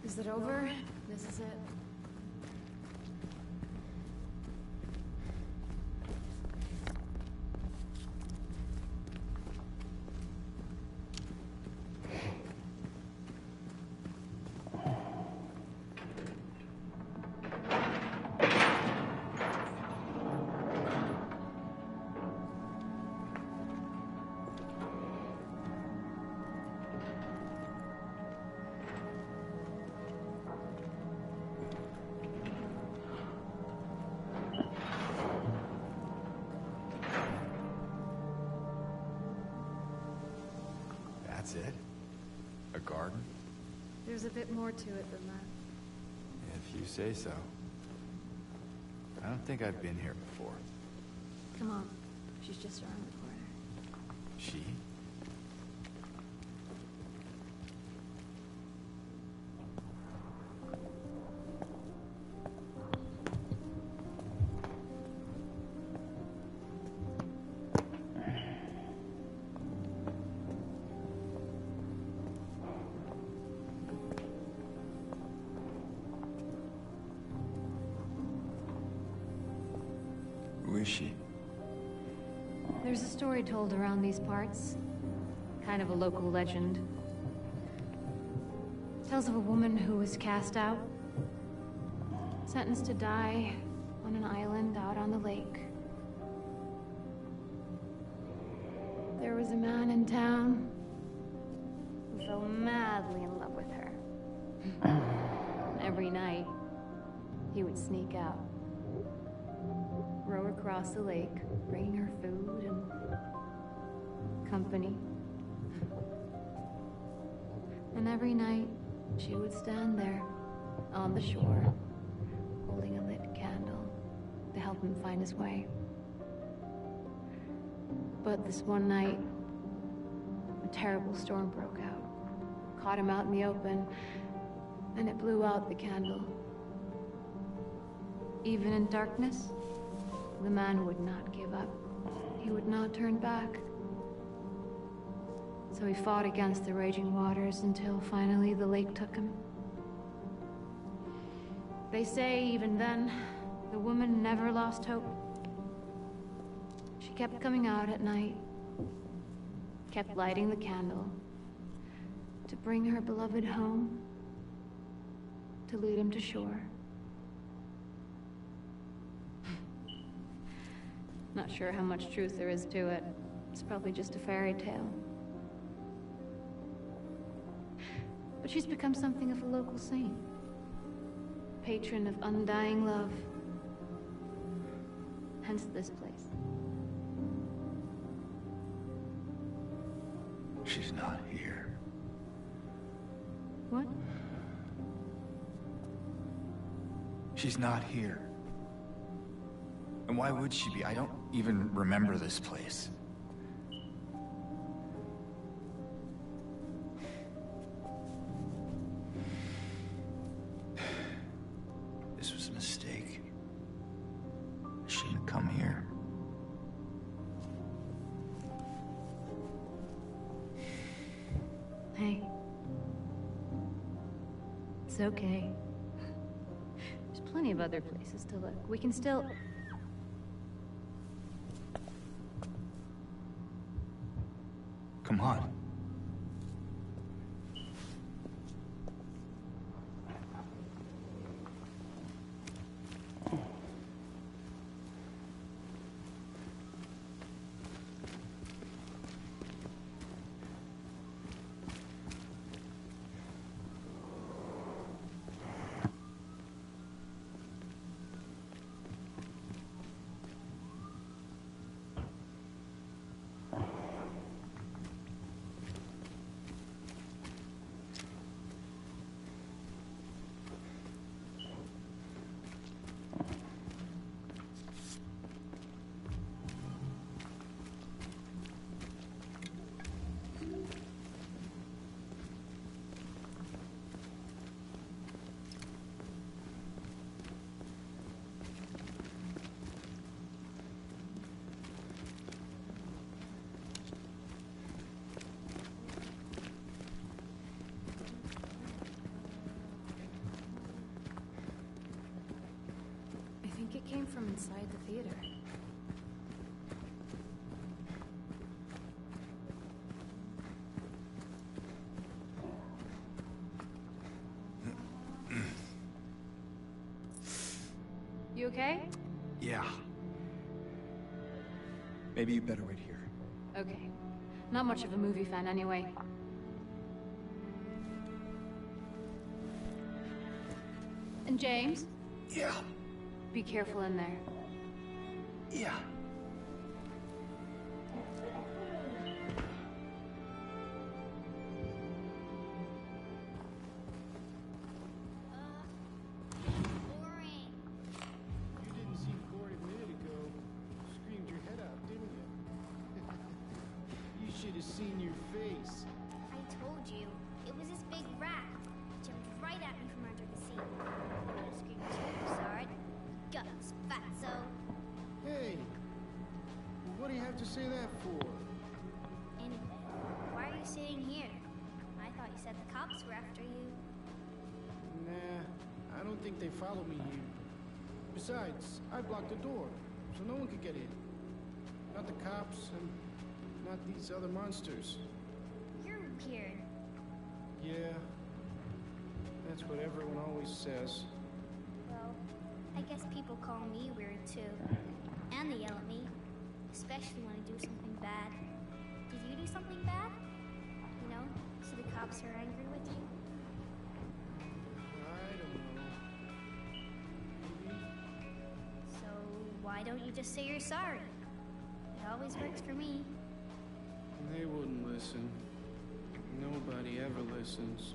Is it over? This is it. That's it? A garden? There's a bit more to it than that. If you say so. I don't think I've been here before. Come on. She's just around the corner. She? Who is she? There's a story told around these parts. Kind of a local legend. Tells of a woman who was cast out. Sentenced to die on an island out on the lake. There was a man in town who fell madly in love with her. Every night, he would sneak out. Row across the lake, bringing her food and company. And every night, she would stand there, on the shore, holding a lit candle to help him find his way. But this one night, a terrible storm broke out, caught him out in the open, and it blew out the candle. Even in darkness, the man would not give up. He would not turn back. So he fought against the raging waters until finally the lake took him. They say even then, the woman never lost hope. She kept coming out at night, kept lighting the candle to bring her beloved home, to lead him to shore. Not sure how much truth there is to it. It's probably just a fairy tale. But she's become something of a local saint. Patron of undying love. Hence this place. She's not here. What? She's not here. And why would she be? I don't even remember this place. This was a mistake. I shouldn't come here. Hey. It's okay. There's plenty of other places to look. We can still... Come on. I think it came from inside the theater. You okay? Yeah. Maybe you better wait here. Okay. Not much of a movie fan anyway. And James? Yeah. Be careful in there. Yeah. should have seen your face. I told you, it was this big rat. It jumped right at me from under the seat. I screamed too, you saw it. Guts, fatso. Hey, what do you have to say that for? Anyway, why are you sitting here? I thought you said the cops were after you. Nah, I don't think they follow me here. Besides, I blocked the door, so no one could get in. Not the cops, and not these other monsters. You're weird. Yeah, that's what everyone always says. Well, I guess people call me weird too. And they yell at me. Especially when I do something bad. Did you do something bad? You know, so the cops are angry with you? I don't know. Maybe? So why don't you just say you're sorry? It always works for me. They wouldn't listen. Nobody ever listens.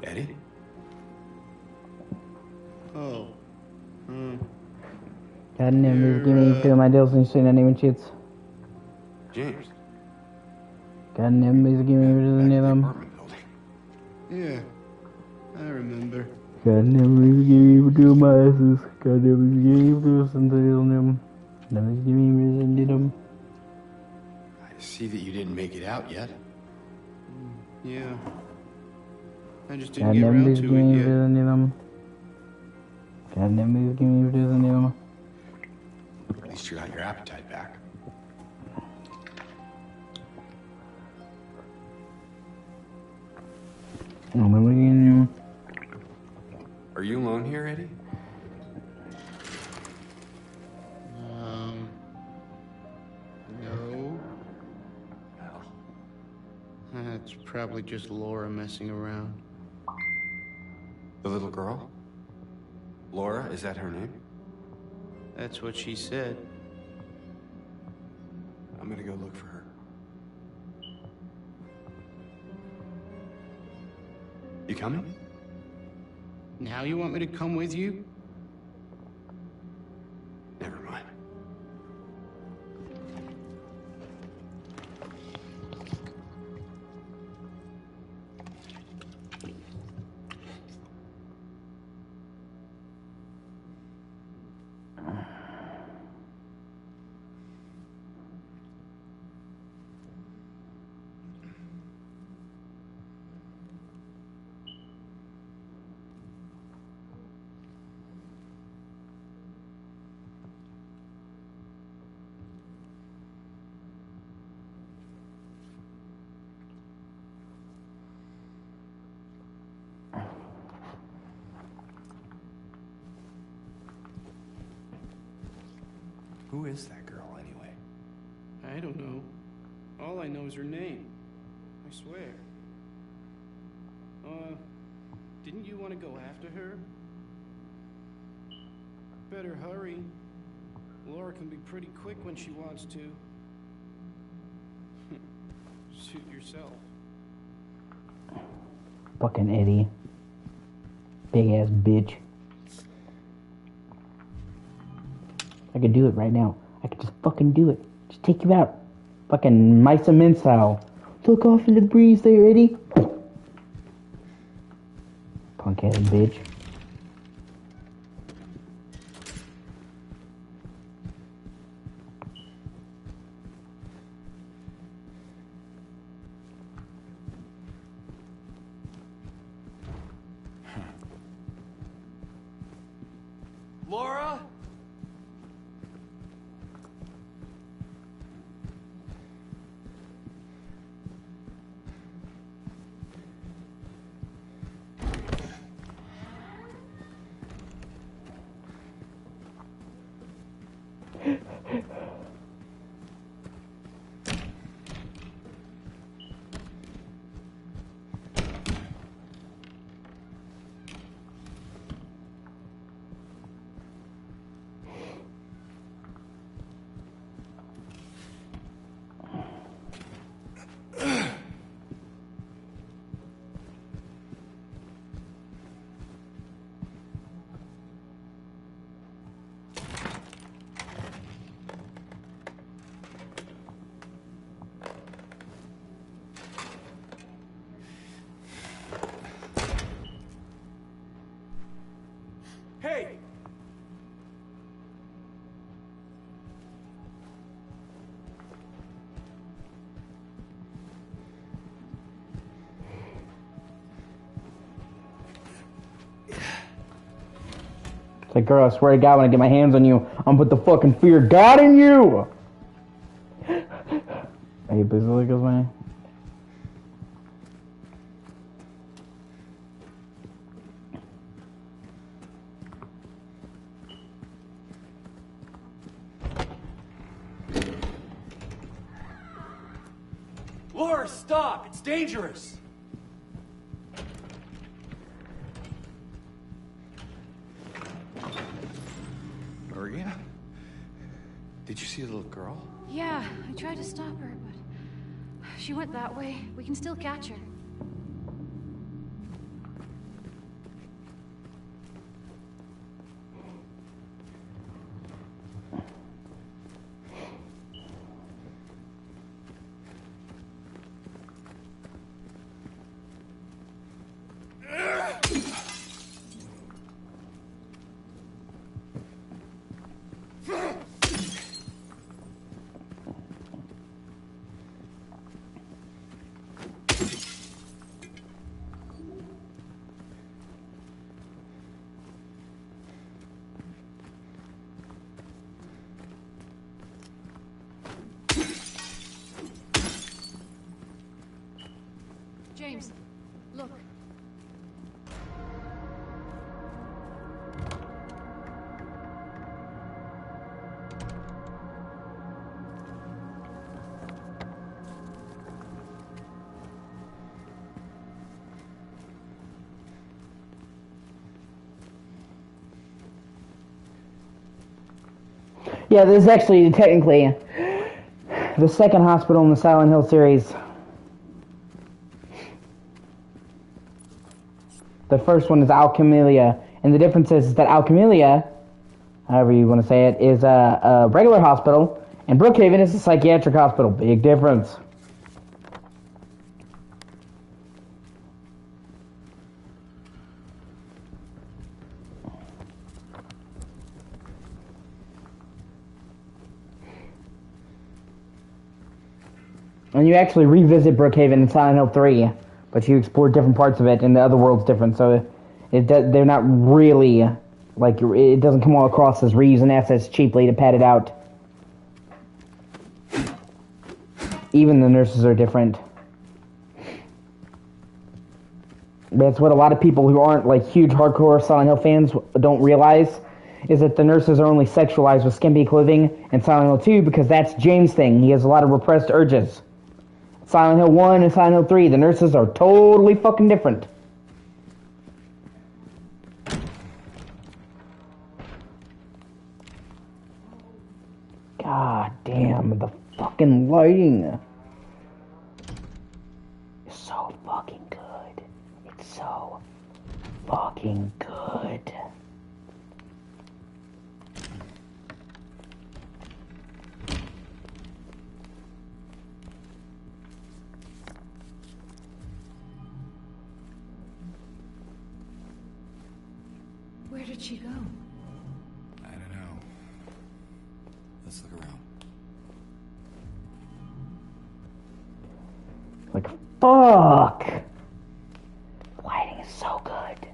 Eddie? Oh. Goddamn, this game feel my deals and shit, not even cheats. James? Goddamn, this game doesn't need them. Apartment building. Yeah, I remember. Goddamn, this game do my asses. Goddamn, this game do something on them. Goddamn, this game doesn't need them. I see that you didn't make it out yet. Yeah. I just didn't get Goddamn, around this to game it yet. doesn't need them. Goddamn, this game doesn't need them. At least you got your appetite back. Are you alone here, Eddie? No. Well, That's probably just Laura messing around. the little girl? Laura, is that her name? That's what she said. I'm gonna go look for her. You coming? Now you want me to come with you? Never mind. Who is that girl, anyway? I don't know. All I know is her name. I swear. Didn't you want to go after her? Better hurry. Laura can be pretty quick when she wants to. Suit yourself. Fucking Eddie. Big ass bitch. I could do it right now. I could just fucking do it. Just take you out. Fucking Misa Min style. Look off into the breeze there, Eddie. Punk ass bitch. Laura? Hey! It's like, girl, I swear to God, when I get my hands on you, I'm gonna put the fucking fear of God in you! Hey, Basilica's man. Laura, stop! It's dangerous! Maria? Did you see the little girl? Yeah, I tried to stop her, but she went that way. We can still catch her. James, look. Yeah, this is actually technically the second hospital in the Silent Hill series. The first one is Alchemilia, and the difference is that Alchemilia, however you want to say it, is a regular hospital, and Brookhaven is a psychiatric hospital. Big difference. And you actually revisit Brookhaven in Silent Hill 3, but you explore different parts of it, and the other world's different, so they're not really, like, it doesn't come all across as reusing assets cheaply to pad it out. Even the nurses are different. That's what a lot of people who aren't, like, huge hardcore Silent Hill fans don't realize, is that the nurses are only sexualized with skimpy clothing in Silent Hill 2 because that's James' thing. He has a lot of repressed urges. Silent Hill 1 and Silent Hill 3, the nurses are totally fucking different. God damn, the fucking lighting is so fucking good. It's so fucking good. Where did she go? I don't know. Let's look around. Like, fuck! Lighting is so good.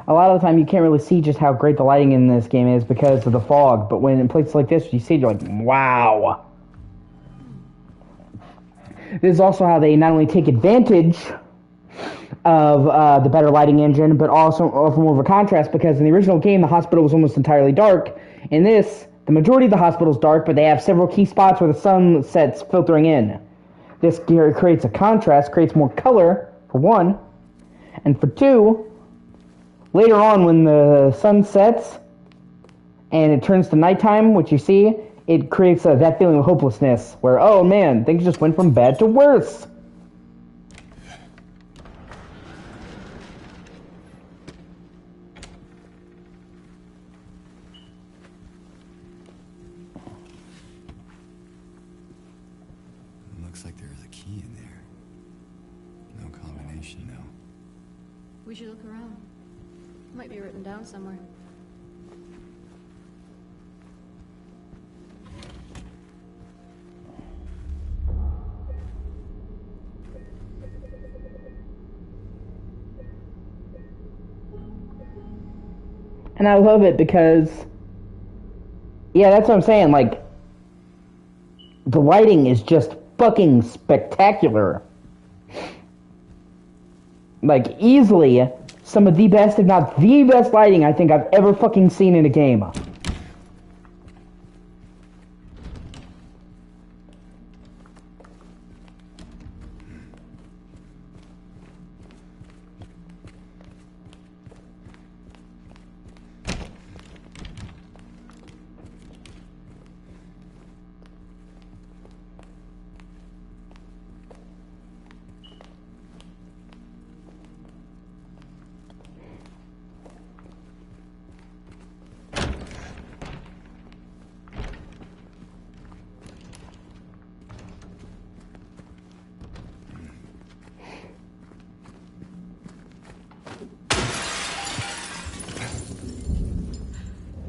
A lot of the time you can't really see just how great the lighting in this game is because of the fog, but when in places like this you see it, you're like, wow. This is also how they not only take advantage of the better lighting engine, but also offer more of a contrast, because in the original game the hospital was almost entirely dark. In this, the majority of the hospital is dark, but they have several key spots where the sun sets filtering in. This creates a contrast, creates more color, for one, and for two, later on, when the sun sets and it turns to nighttime, which you see, it creates that feeling of hopelessness, where, oh man, things just went from bad to worse. It looks like there is a key in there. No combination, though. We should look around. Might be written down somewhere. And I love it because, yeah, that's what I'm saying, like, the lighting is just fucking spectacular. Like, easily some of the best, if not the best lighting I think I've ever fucking seen in a game.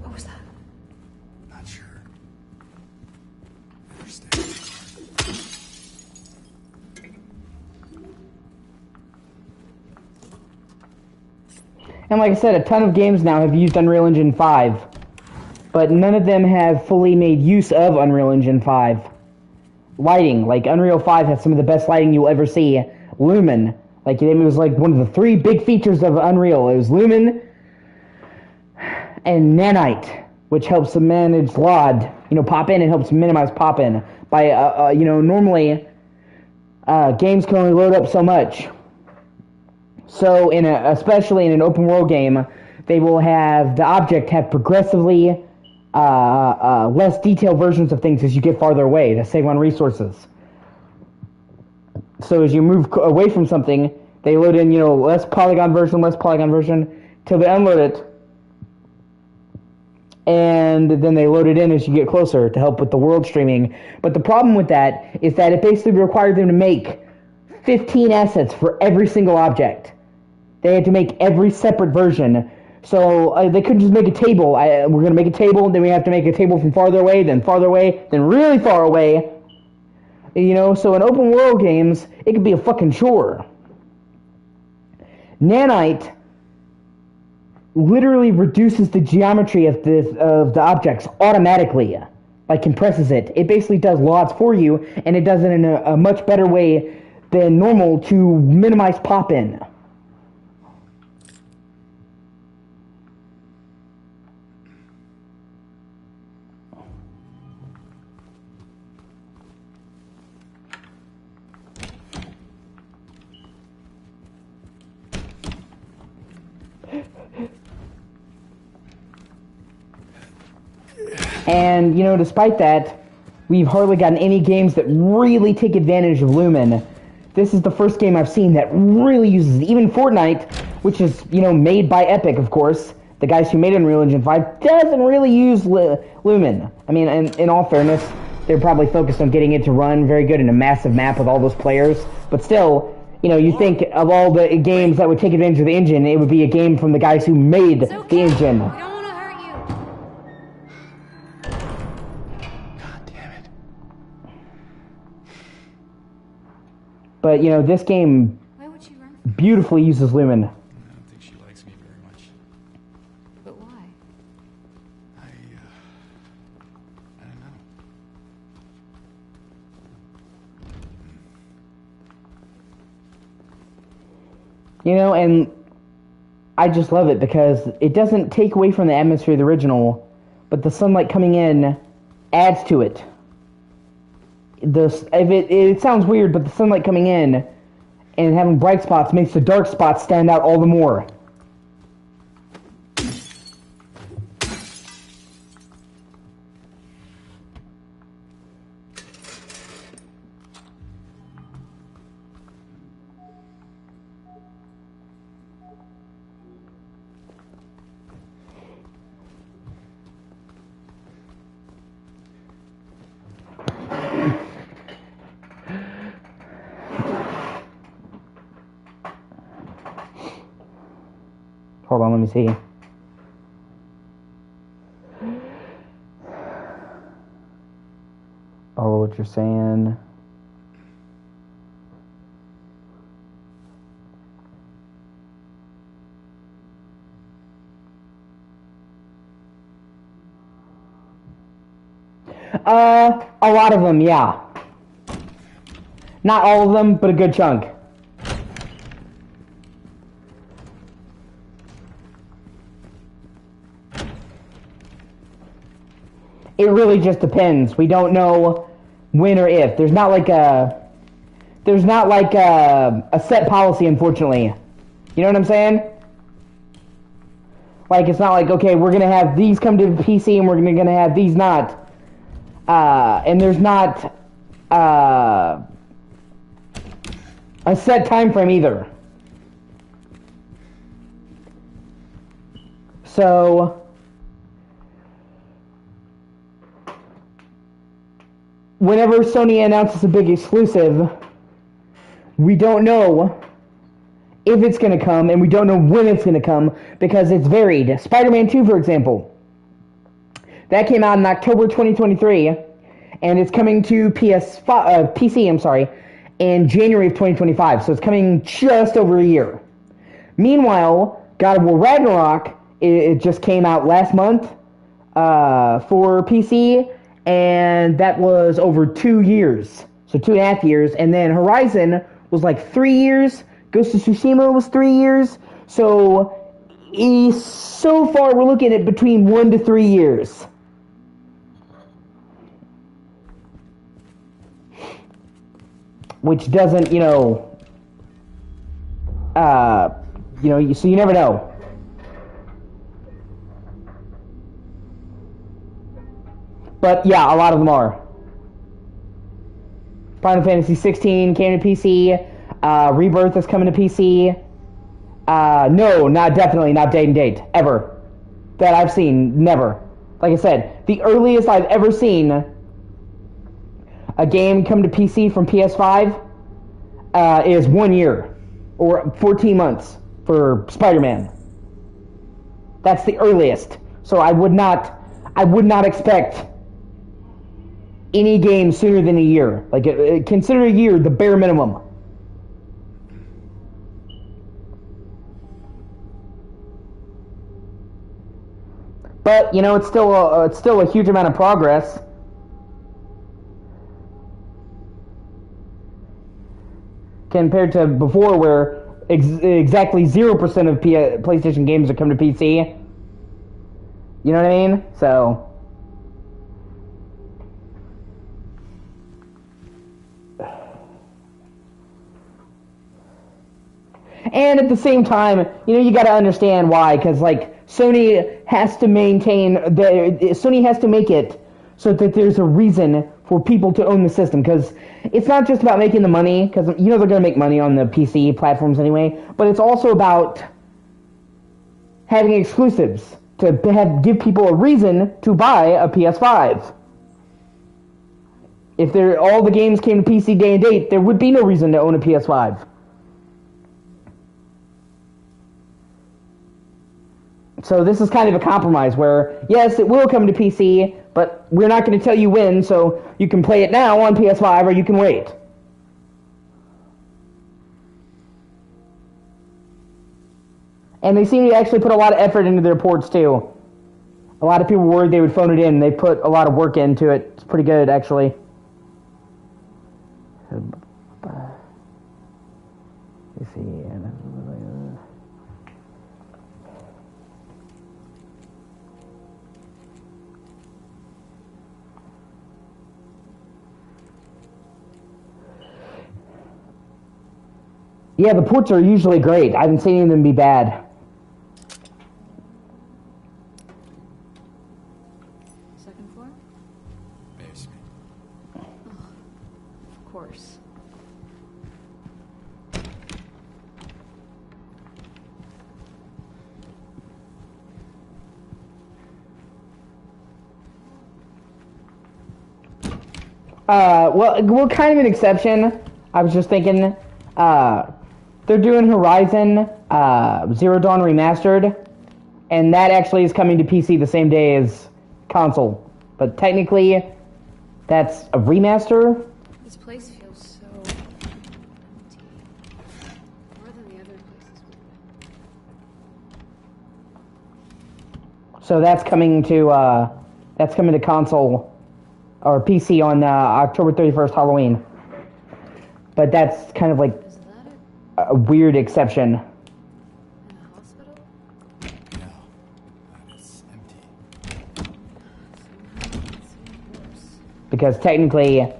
What was that? Not sure. Understand. And like I said, a ton of games now have used Unreal Engine 5, but none of them have fully made use of Unreal Engine 5. Lighting, like Unreal 5 has some of the best lighting you'll ever see. Lumen, like it was like one of the three big features of Unreal. It was Lumen and Nanite, which helps manage LOD, pop-in, and helps minimize pop-in. By, normally, games can only load up so much. So, especially in an open world game, they will have the object have progressively less detailed versions of things as you get farther away to save on resources. So as you move away from something, they load in, less polygon version, till they unload it. And then they load it in as you get closer to help with the world streaming. But the problem with that is that it basically required them to make 15 assets for every single object. They had to make every separate version. So they couldn't just make a table. We're going to make a table, then we have to make a table from farther away, then really far away. So in open world games, it could be a fucking chore. Nanite literally reduces the geometry of the objects automatically, like compresses it. It basically does lots for you, and it does it in a much better way than normal to minimize pop-in. And, you know, despite that, we've hardly gotten any games that really take advantage of Lumen. This is the first game I've seen that really uses it. Even Fortnite, which is, you know, made by Epic, of course, the guys who made Unreal Engine 5, doesn't really use Lumen. I mean, in all fairness, they're probably focused on getting it to run very good in a massive map with all those players. But still, you know, you think of all the games that would take advantage of the engine, it would be a game from the guys who made the engine. We don't want to hurt you. God damn it. But, you know, this game Why would she run? beautifully uses Lumen. I don't think she likes me very much. But why? I don't know. You know, and I just love it because it doesn't take away from the atmosphere of the original, but the sunlight coming in adds to it. It sounds weird, but the sunlight coming in and having bright spots makes the dark spots stand out all the more. Hold on, let me see. Oh, what you're saying. A lot of them, yeah. Not all of them, but a good chunk. It really just depends. We don't know when or if. There's not like a set policy, unfortunately. You know what I'm saying? Like, it's not like, okay, we're gonna have these come to the PC and we're gonna have these not. And there's not a set time frame either. So whenever Sony announces a big exclusive, we don't know if it's going to come, and we don't know when it's going to come, because it's varied. Spider-Man 2, for example, that came out in October 2023, and it's coming to PC, in January of 2025, so it's coming just over a year. Meanwhile, God of War Ragnarok, it just came out last month for PC, and that was over 2 years, so 2.5 years, and then Horizon was like 3 years, Ghost of Tsushima was 3 years, so far we're looking at between 1 to 3 years. Which doesn't, so you never know. But yeah, a lot of them are. Final Fantasy 16 came to PC. Rebirth is coming to PC. No, definitely not date, ever. That I've seen, never. Like I said, the earliest I've ever seen a game come to PC from PS5 is 1 year, or 14 months for Spider-Man. That's the earliest. So I would not expect any game sooner than a year. Like, consider a year the bare minimum. But, you know, it's still a huge amount of progress. Compared to before, where exactly 0% of PlayStation games are coming to PC. You know what I mean? So... And at the same time, you know, you got to understand why, because like Sony has to maintain Sony has to make it so that there's a reason for people to own the system, because it's not just about making the money, because you know they're going to make money on the PC platforms anyway, but it's also about having exclusives to give people a reason to buy a PS5. If all the games came to PC day and date, there would be no reason to own a PS5. So this is kind of a compromise where, yes, it will come to PC, but we're not going to tell you when, so you can play it now on PS5 or you can wait. And they seem to actually put a lot of effort into their ports too. A lot of people were worried they would phone it in. They put a lot of work into it. It's pretty good, actually. Let's see. Yeah, the ports are usually great. I haven't seen any of them be bad. Second floor? Basement. Oh, of course. Well, we're kind of an exception. I was just thinking, they're doing Horizon Zero Dawn Remastered, and that actually is coming to PC the same day as console. But technically, that's a remaster. This place feels so empty. More than the other places we've been. So that's coming to console or PC on October 31st, Halloween. But that's kind of like Is that it? a weird exception. In a hospital? No, it's empty. Somehow it seems worse. Because technically,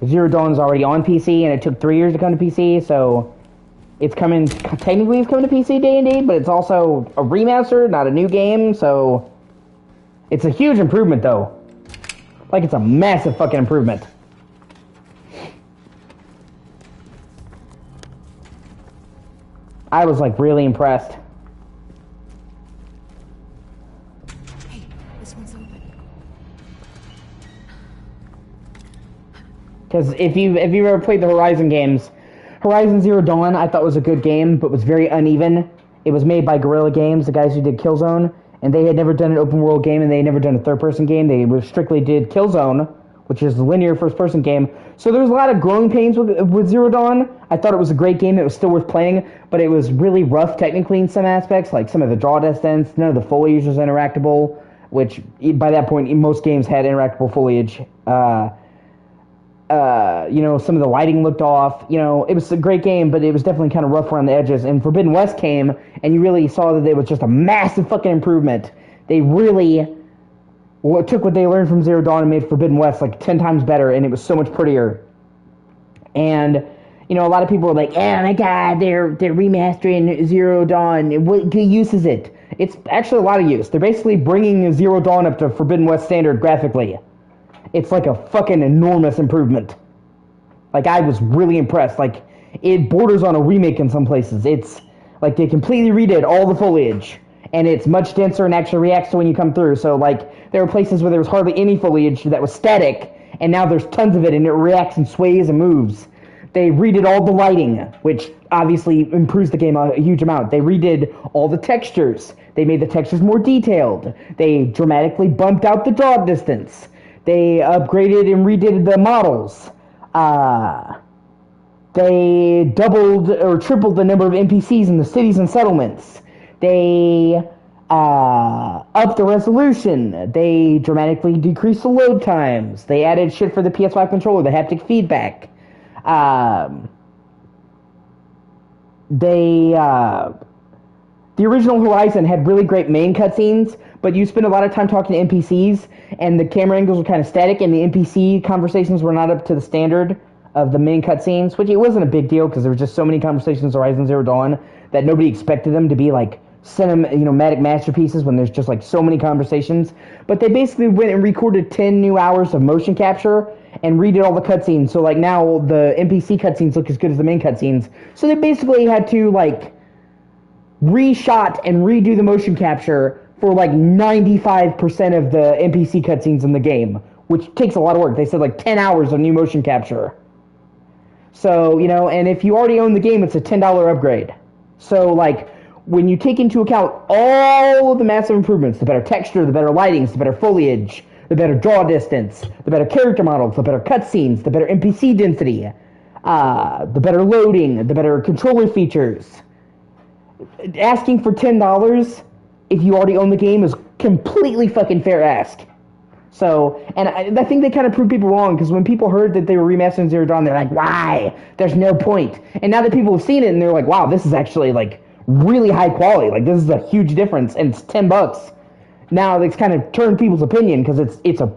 Zero Dawn's already on PC, and it took 3 years to come to PC, so it's coming to PC day and date, but it's also a remaster, not a new game, so it's a huge improvement, though. Like, it's a massive fucking improvement. I was, like, really impressed. Hey, this one's open. Because if you've ever played the Horizon games, Horizon Zero Dawn I thought was a good game, but was very uneven. It was made by Guerrilla Games, the guys who did Killzone, and they had never done an open world game, and they had never done a third-person game. They strictly did Killzone, which is the linear first-person game. So there was a lot of growing pains with Zero Dawn. I thought it was a great game. It was still worth playing, but it was really rough technically in some aspects, like some of the draw distance. None of the foliage was interactable, which by that point, most games had interactable foliage. You know, some of the lighting looked off. You know, it was a great game, but it was definitely kind of rough around the edges. And Forbidden West came, and you really saw that it was just a massive fucking improvement. They really took what they learned from Zero Dawn and made Forbidden West like 10 times better, and it was so much prettier. And, you know, a lot of people were like, oh my god, they're remastering Zero Dawn. What good use is it? It's actually a lot of use. They're basically bringing Zero Dawn up to Forbidden West standard graphically. It's like a fucking enormous improvement. Like, I was really impressed. Like, it borders on a remake in some places. It's like they completely redid all the foliage, and it's much denser and actually reacts to when you come through. So, like, there were places where there was hardly any foliage that was static, and now there's tons of it, and it reacts and sways and moves. They redid all the lighting, which obviously improves the game a huge amount. They redid all the textures. They made the textures more detailed. They dramatically bumped out the draw distance. They upgraded and redid the models. They doubled or tripled the number of NPCs in the cities and settlements. They Up the resolution. They dramatically decreased the load times. They added shit for the PS5 controller, the haptic feedback. The original Horizon had really great main cutscenes, but you spend a lot of time talking to NPCs, and the camera angles were kind of static, and the NPC conversations were not up to the standard of the main cutscenes, which it wasn't a big deal because there were just so many conversations in Horizon Zero Dawn that nobody expected them to be like cinematic masterpieces when there's just like so many conversations. But they basically went and recorded 10 new hours of motion capture and redid all the cutscenes. So like now the NPC cutscenes look as good as the main cutscenes. So they basically had to like reshot and redo the motion capture for like 95% of the NPC cutscenes in the game, which takes a lot of work. They said like 10 hours of new motion capture. So, you know, and if you already own the game, it's a $10 upgrade. So like when you take into account all of the massive improvements, the better texture, the better lightings, the better foliage, the better draw distance, the better character models, the better cutscenes, the better NPC density, the better loading, the better controller features, asking for $10 if you already own the game is completely fucking fair ask. So, and I think they kind of proved people wrong, because when people heard that they were remastering Zero Dawn, they're like, why? There's no point. And now that people have seen it, and they're like, wow, this is actually like really high quality. Like, this is a huge difference, and it's $10. Now it's kind of turned people's opinion, because it's a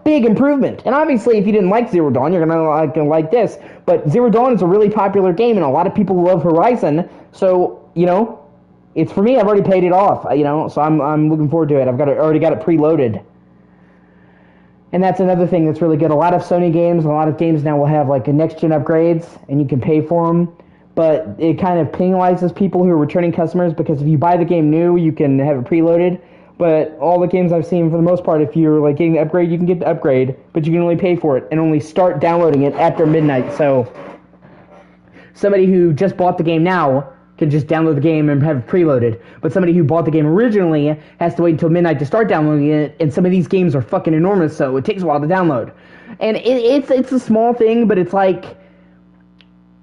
big improvement. And obviously, if you didn't like Zero Dawn, you're gonna like this. But Zero Dawn is a really popular game, and a lot of people love Horizon. So, you know, it's for me. I've already paid it off. You know, so I'm looking forward to it. Already got it preloaded. And that's another thing that's really good. A lot of Sony games, a lot of games now will have like a next-gen upgrades, and you can pay for them. But it kind of penalizes people who are returning customers, because if you buy the game new, you can have it preloaded. But all the games I've seen, for the most part, if you're like getting the upgrade, you can get the upgrade, but you can only pay for it and only start downloading it after midnight. So somebody who just bought the game now can just download the game and have it preloaded. But somebody who bought the game originally has to wait until midnight to start downloading it, and some of these games are fucking enormous, so it takes a while to download. And it's a small thing, but it's like,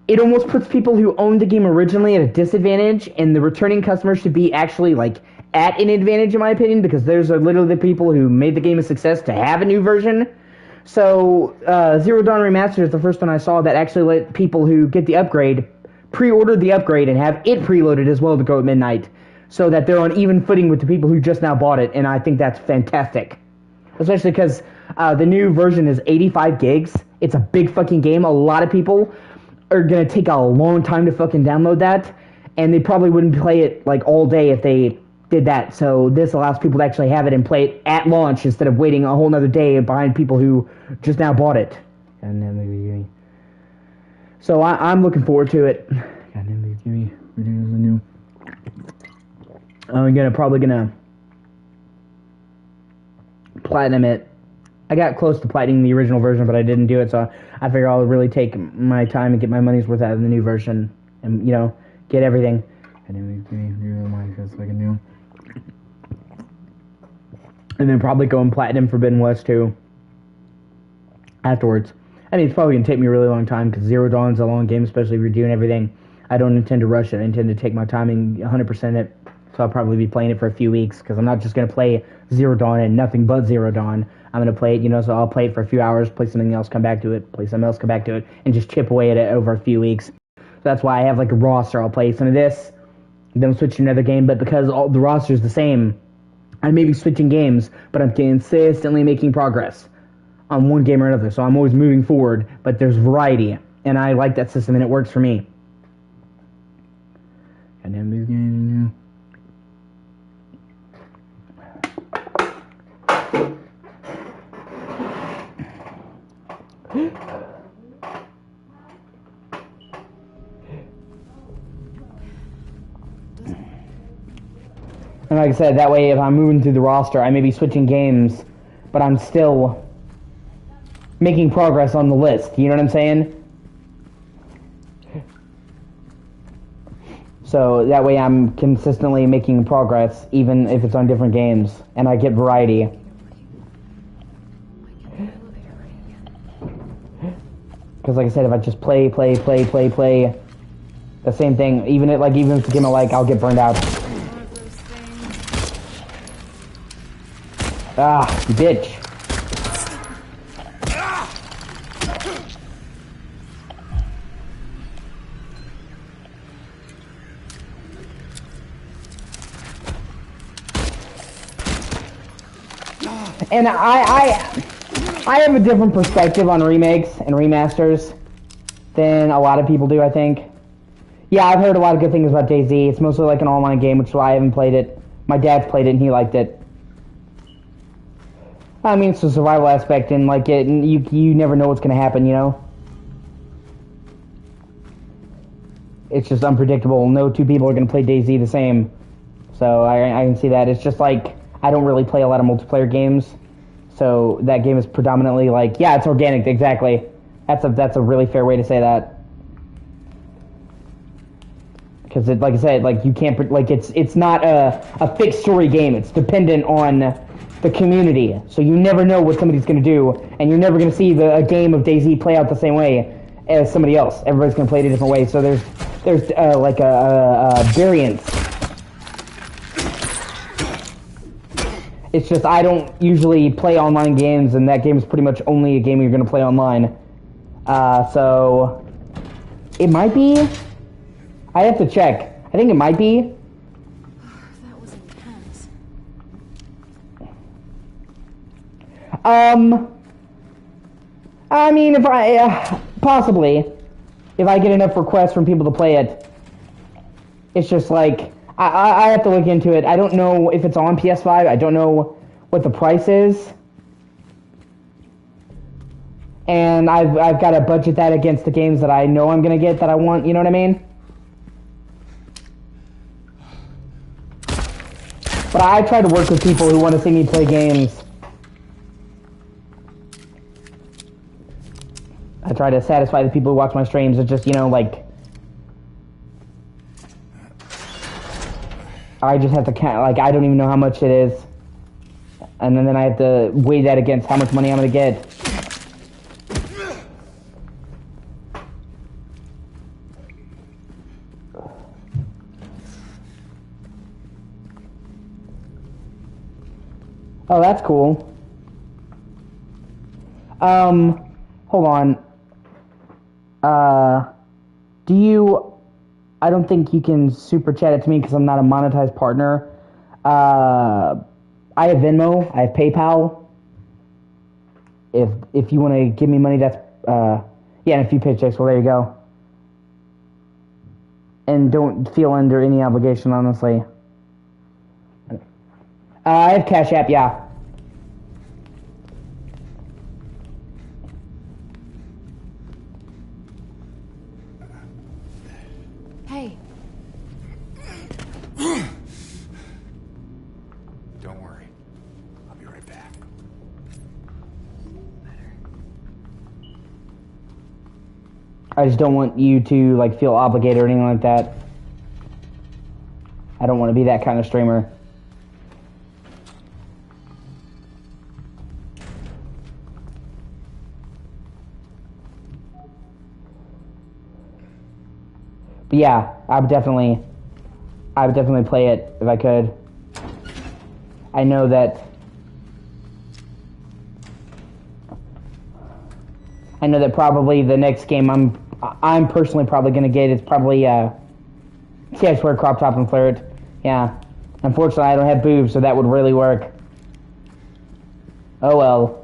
it almost puts people who owned the game originally at a disadvantage, and the returning customers should be actually like at an advantage, in my opinion, because those are literally the people who made the game a success to have a new version. So Zero Dawn Remastered is the first one I saw that actually let people who get the upgrade pre-order the upgrade and have it preloaded as well to go at midnight, so that they're on even footing with the people who just now bought it. And I think that's fantastic, especially because the new version is 85 gigs. It's a big fucking game. A lot of people are gonna take a long time to fucking download that, and they probably wouldn't play it like all day if they did that. So this allows people to actually have it and play it at launch instead of waiting a whole nother day behind people who just now bought it. And then maybe. So I'm looking forward to it. Goddamn, give me videos new. I'm probably gonna platinum it. I got close to platining the original version, but I didn't do it, so I figure I'll really take my time and get my money's worth out of the new version, and you know, get everything. And then probably go and platinum Forbidden West too afterwards. I mean, it's probably going to take me a really long time, because Zero Dawn is a long game, especially if you're doing everything. I don't intend to rush it. I intend to take my time and 100% it, so I'll probably be playing it for a few weeks, because I'm not just going to play Zero Dawn and nothing but Zero Dawn. I'm going to play it, you know, so I'll play it for a few hours, play something else, come back to it, play something else, come back to it, and just chip away at it over a few weeks. So that's why I have like a roster. I'll play some of this, then I'll switch to another game, but because all the roster is the same, I may be switching games, but I'm consistently making progress on one game or another, so I'm always moving forward, but there's variety, and I like that system, and it works for me. Goddamn these games, And like I said, that way if I'm moving through the roster, I may be switching games, but I'm still making progress on the list. You know what I'm saying? So that way I'm consistently making progress, even if it's on different games, and I get variety. Because like I said, if I just play the same thing, even if it's a game I like, I'll get burned out. Ah, you bitch. And I have a different perspective on remakes and remasters than a lot of people do, I think. Yeah, I've heard a lot of good things about DayZ. It's mostly like an online game, which is why I haven't played it. My dad's played it and he liked it. I mean, it's a survival aspect, and like you never know what's gonna happen, you know. It's just unpredictable. No two people are gonna play DayZ the same, so I can see that. It's just like I don't really play a lot of multiplayer games, so that game is predominantly like, yeah, it's organic, exactly. That's a really fair way to say that. Because like I said, like you can't like it's not a fixed story game. It's dependent on the community, so you never know what somebody's going to do, and you're never going to see a game of DayZ play out the same way as somebody else. Everybody's going to play it a different way, so there's like a variance. It's just I don't usually play online games, and that game is pretty much only a game you're going to play online. So it might be. I have to check. I think it might be. That was intense. I mean, if I possibly, if I get enough requests from people to play it, it's just like I have to look into it. I don't know if it's on PS5. I don't know what the price is, and I've got to budget that against the games that I know I'm gonna get that I want. You know what I mean? But I try to work with people who want to see me play games. I try to satisfy the people who watch my streams. It's just, you know, like, I just have to count, like, I don't even know how much it is. And then I have to weigh that against how much money I'm going to get. Oh, that's cool. Hold on. Do you... I don't think you can super chat it to me because I'm not a monetized partner. I have Venmo. I have PayPal. If you want to give me money, that's... yeah, and a few paychecks. Well, there you go. And don't feel under any obligation, honestly. I have Cash App, yeah. Hey. Don't worry. I'll be right back. I just don't want you to, like, feel obligated or anything like that. I don't want to be that kind of streamer. But yeah, I would definitely play it if I could. I know that probably the next game I'm personally probably gonna get is probably SH2R crop top and flirt. Yeah. Unfortunately I don't have boobs, so that would really work. Oh well.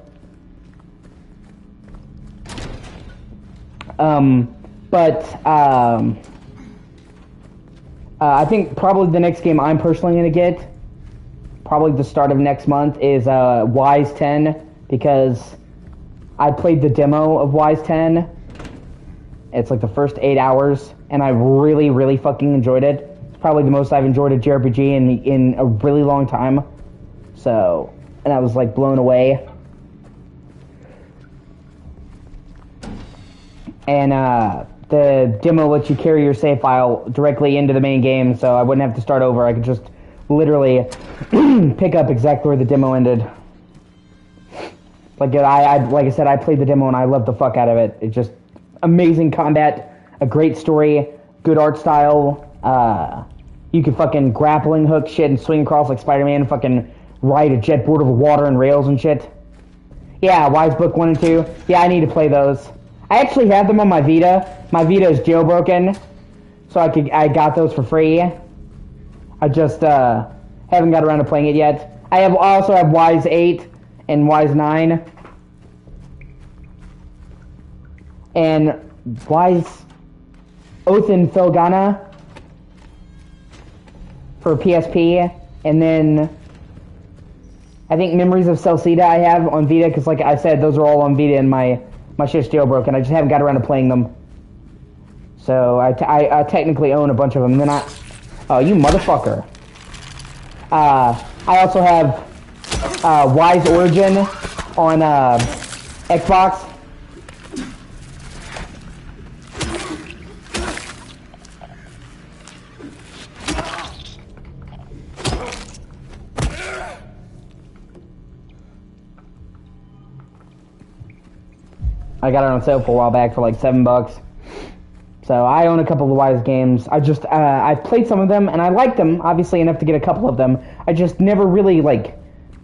I think probably the next game I'm personally going to get, probably the start of next month, is Wise 10, because I played the demo of Wise 10. It's like the first 8 hours, and I really, really fucking enjoyed it. It's probably the most I've enjoyed a JRPG in a really long time. So, and I was like blown away. And the demo lets you carry your save file directly into the main game, so I wouldn't have to start over. I could just literally pick up exactly where the demo ended. Like I said, I played the demo and I loved the fuck out of it. It's just amazing combat, a great story, good art style. You can fucking grappling hook shit and swing across like Spider-Man, fucking ride a jet board over water and rails and shit. Yeah, Wise Book 1 and 2. Yeah, I need to play those. I actually have them on my Vita. My Vita is jailbroken, so I got those for free. I just haven't got around to playing it yet. I also have Wise 8 and Wise 9. And Wise Oath and Felghana for PSP, and then I think Memories of Celceta I have on Vita, because like I said, those are all on Vita, and my shit's jailbroken. I just haven't got around to playing them. So I technically own a bunch of them. Then oh, you motherfucker. I also have Wise Origin on Xbox. I got it on sale for a while back for like $7. So I own a couple of the Wise games. I've played some of them and I liked them, obviously enough to get a couple of them. I just never really like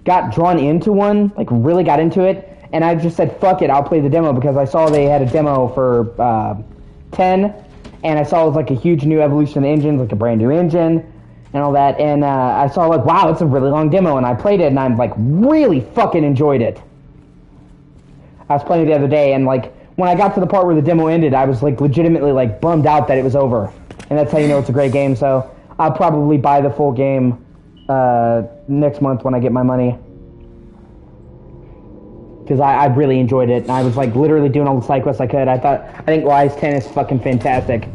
got drawn into one, like really got into it. And I just said, fuck it, I'll play the demo, because I saw they had a demo for 10, and I saw it was like a huge new evolution of the engines, like a brand new engine and all that. And I saw like, wow, it's a really long demo, and I played it and I'm like really fucking enjoyed it. I was playing it the other day, and like when I got to the part where the demo ended, I was like legitimately like bummed out that it was over. And that's how you know it's a great game. So I'll probably buy the full game next month when I get my money, because I really enjoyed it. And I was like literally doing all the side quests I could. I think Wise 10 is fucking fantastic.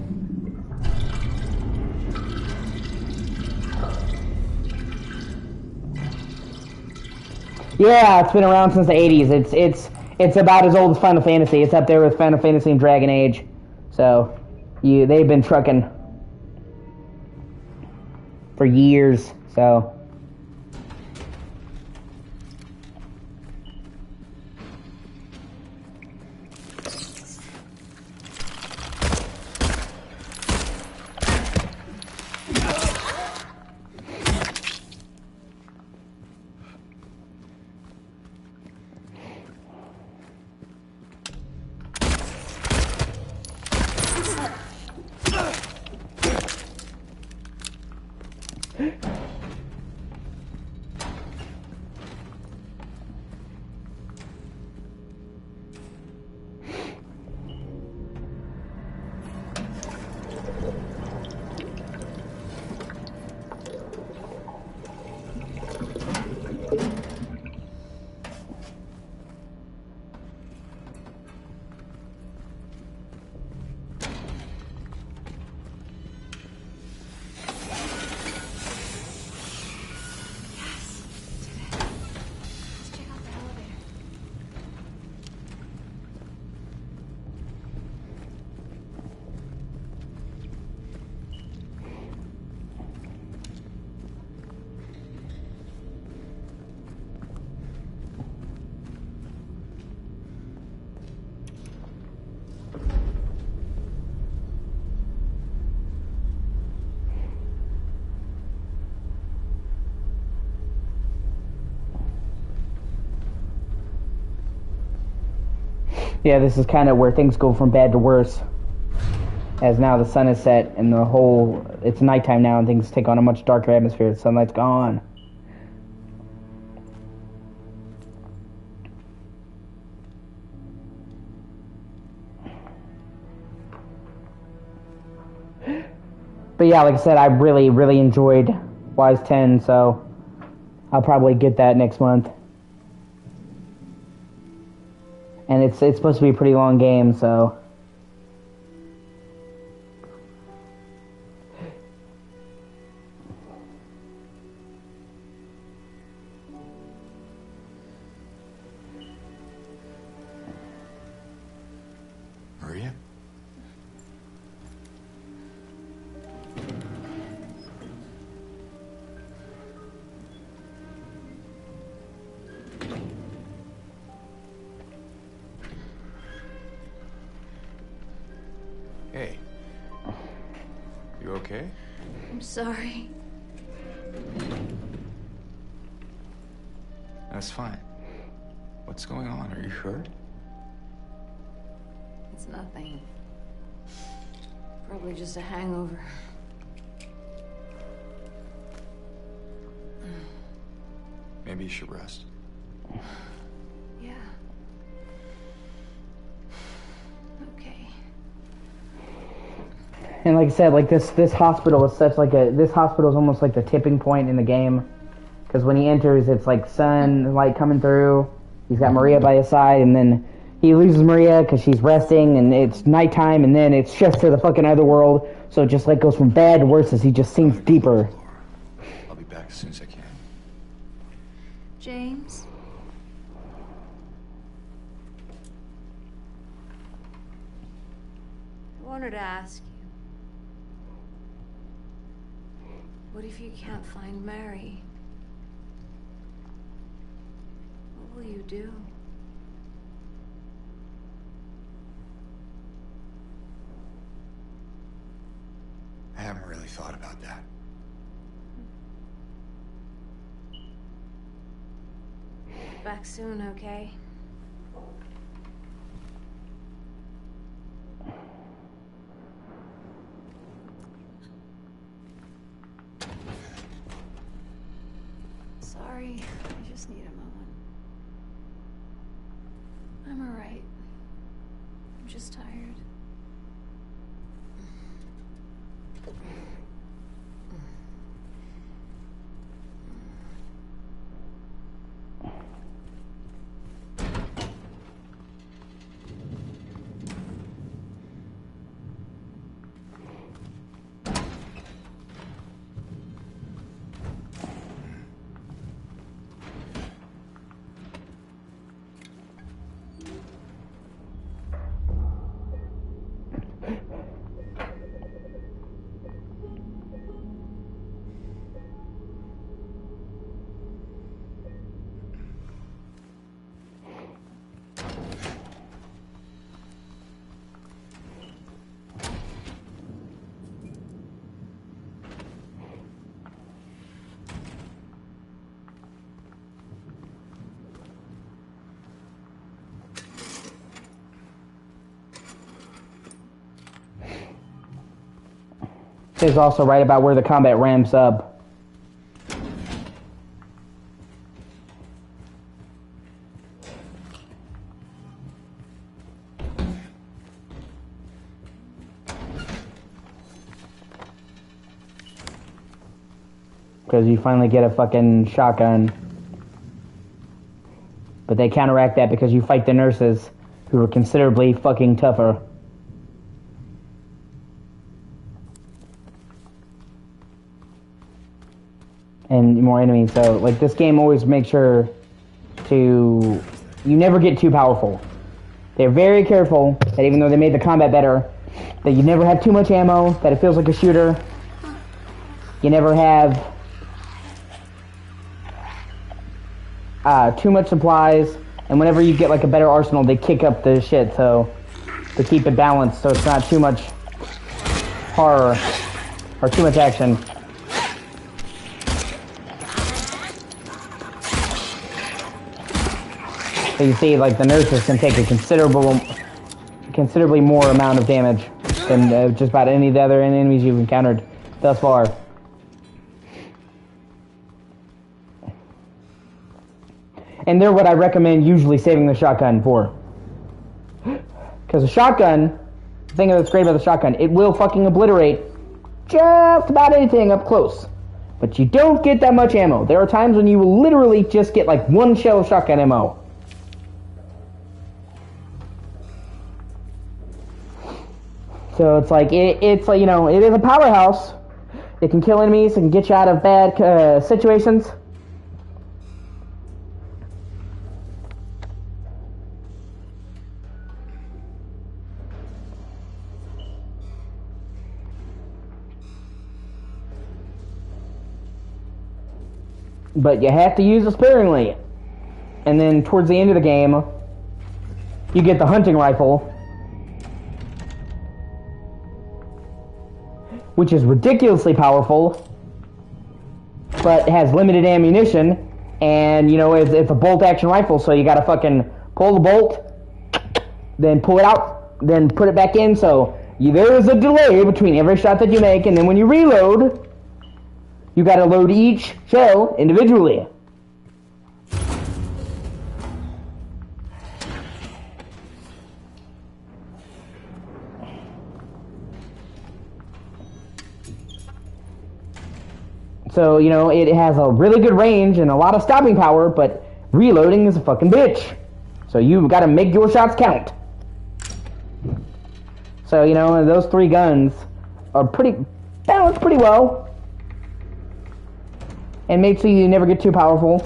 Yeah, it's been around since the 80s. It's about as old as Final Fantasy. It's up there with Final Fantasy and Dragon Age. So, they've been trucking for years. So, yeah, this is kind of where things go from bad to worse. As now the sun is set and it's nighttime now, and things take on a much darker atmosphere. The sunlight's gone. But yeah, like I said, I really, really enjoyed Wise 10, so I'll probably get that next month. And it's supposed to be a pretty long game, so... Maria? Hey. You okay? I'm sorry. it's fine. What's going on? Are you hurt? It's nothing. Probably just a hangover. Maybe you should rest. Yeah. Okay. And like I said, like this hospital is such like this hospital is almost like the tipping point in the game, because when he enters, it's like sunlight coming through. He's got Maria by his side, and then he loses Maria because she's resting, and it's nighttime, and then it's just to the fucking other world. So it just like goes from bad to worse as he just sinks deeper. I'll be back as soon as I can. James? I wanted to ask you. What if you can't find Mary? What will you do? I haven't really thought about that. Back soon, okay? Sorry, I just need a moment. I'm alright. I'm just tired. Is also right about where the combat ramps up. Because you finally get a fucking shotgun. But they counteract that because you fight the nurses, who are considerably fucking tougher. And more enemies. So like this game always makes sure to you never get too powerful. They're very careful that even though they made the combat better, that you never have too much ammo, that it feels like a shooter. You never have too much supplies, and whenever you get like a better arsenal, they kick up the shit so to keep it balanced so it's not too much horror or too much action. So you see, like, the nurses can take a considerably more amount of damage than just about any of the other enemies you've encountered thus far. And they're what I recommend usually saving the shotgun for. Because the shotgun, the thing that's great about the shotgun, it will fucking obliterate just about anything up close. But you don't get that much ammo. There are times when you will literally just get like one shell of shotgun ammo. So it's like, it's like, you know, it is a powerhouse. It can kill enemies, it can get you out of bad situations. But you have to use it sparingly. And then towards the end of the game, you get the hunting rifle, which is ridiculously powerful, but has limited ammunition, And, you know, it's a bolt-action rifle, so you gotta fucking pull the bolt, then pull it out, then put it back in, so there is a delay between every shot that you make, and then when you reload, you gotta load each shell individually. So, you know, it has a really good range and a lot of stopping power, but reloading is a fucking bitch. So you gotta make your shots count. So, you know, those 3 guns are balanced pretty well. And make sure you never get too powerful.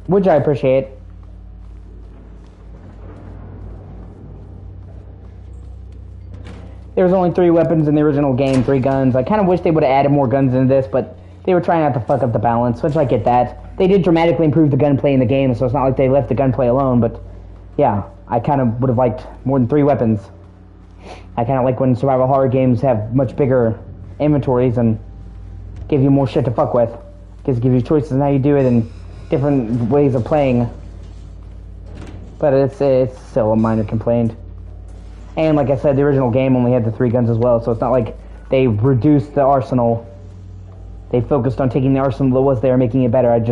Which I appreciate. There was only 3 weapons in the original game, 3 guns. I kind of wish they would have added more guns into this, but they were trying not to fuck up the balance, which I get that. They did dramatically improve the gunplay in the game, so it's not like they left the gunplay alone, but yeah, I kind of would have liked more than 3 weapons. I kind of like when survival horror games have much bigger inventories and give you more shit to fuck with. Because it gives you choices on how you do it and different ways of playing. But it's still a minor complaint. And like I said, the original game only had the 3 guns as well, so it's not like they reduced the arsenal. They focused on taking the arsenal that was there, making it better. Like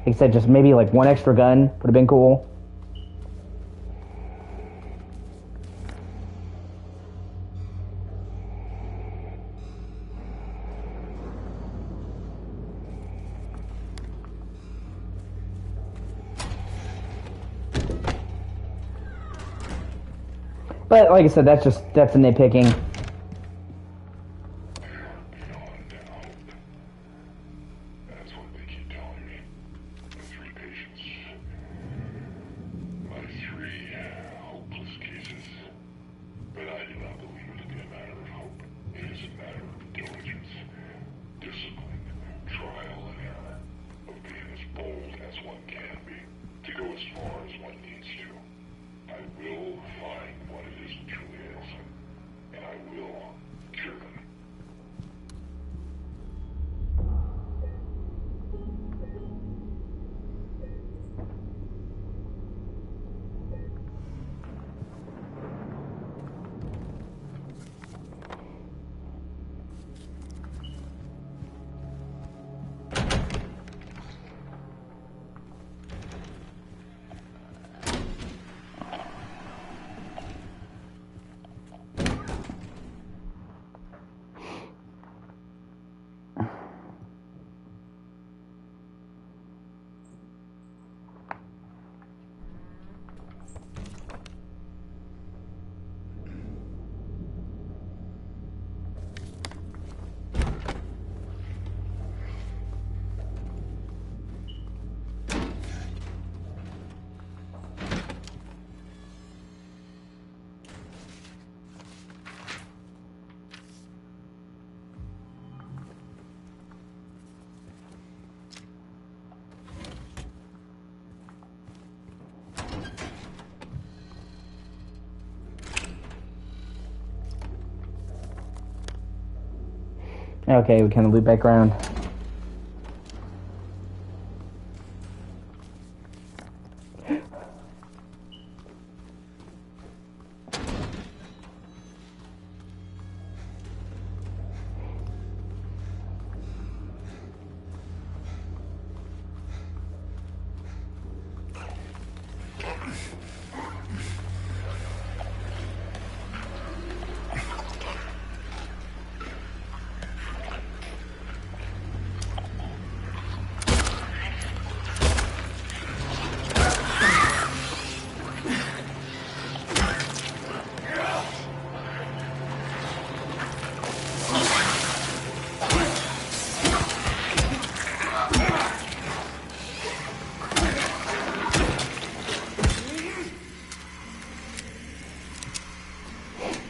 I said, just maybe like 1 extra gun would have been cool. But like I said, that's a nitpicking. That's what they keep telling me. The 3 patients. My 3 hopeless cases. But I do not believe it to be a matter of hope. It is a matter of diligence, discipline, trial and error, of being as bold as one can be, to go as far as one needs to. I will find what it is that truly ails him, and I will cure them. Okay, we kind of loop back around.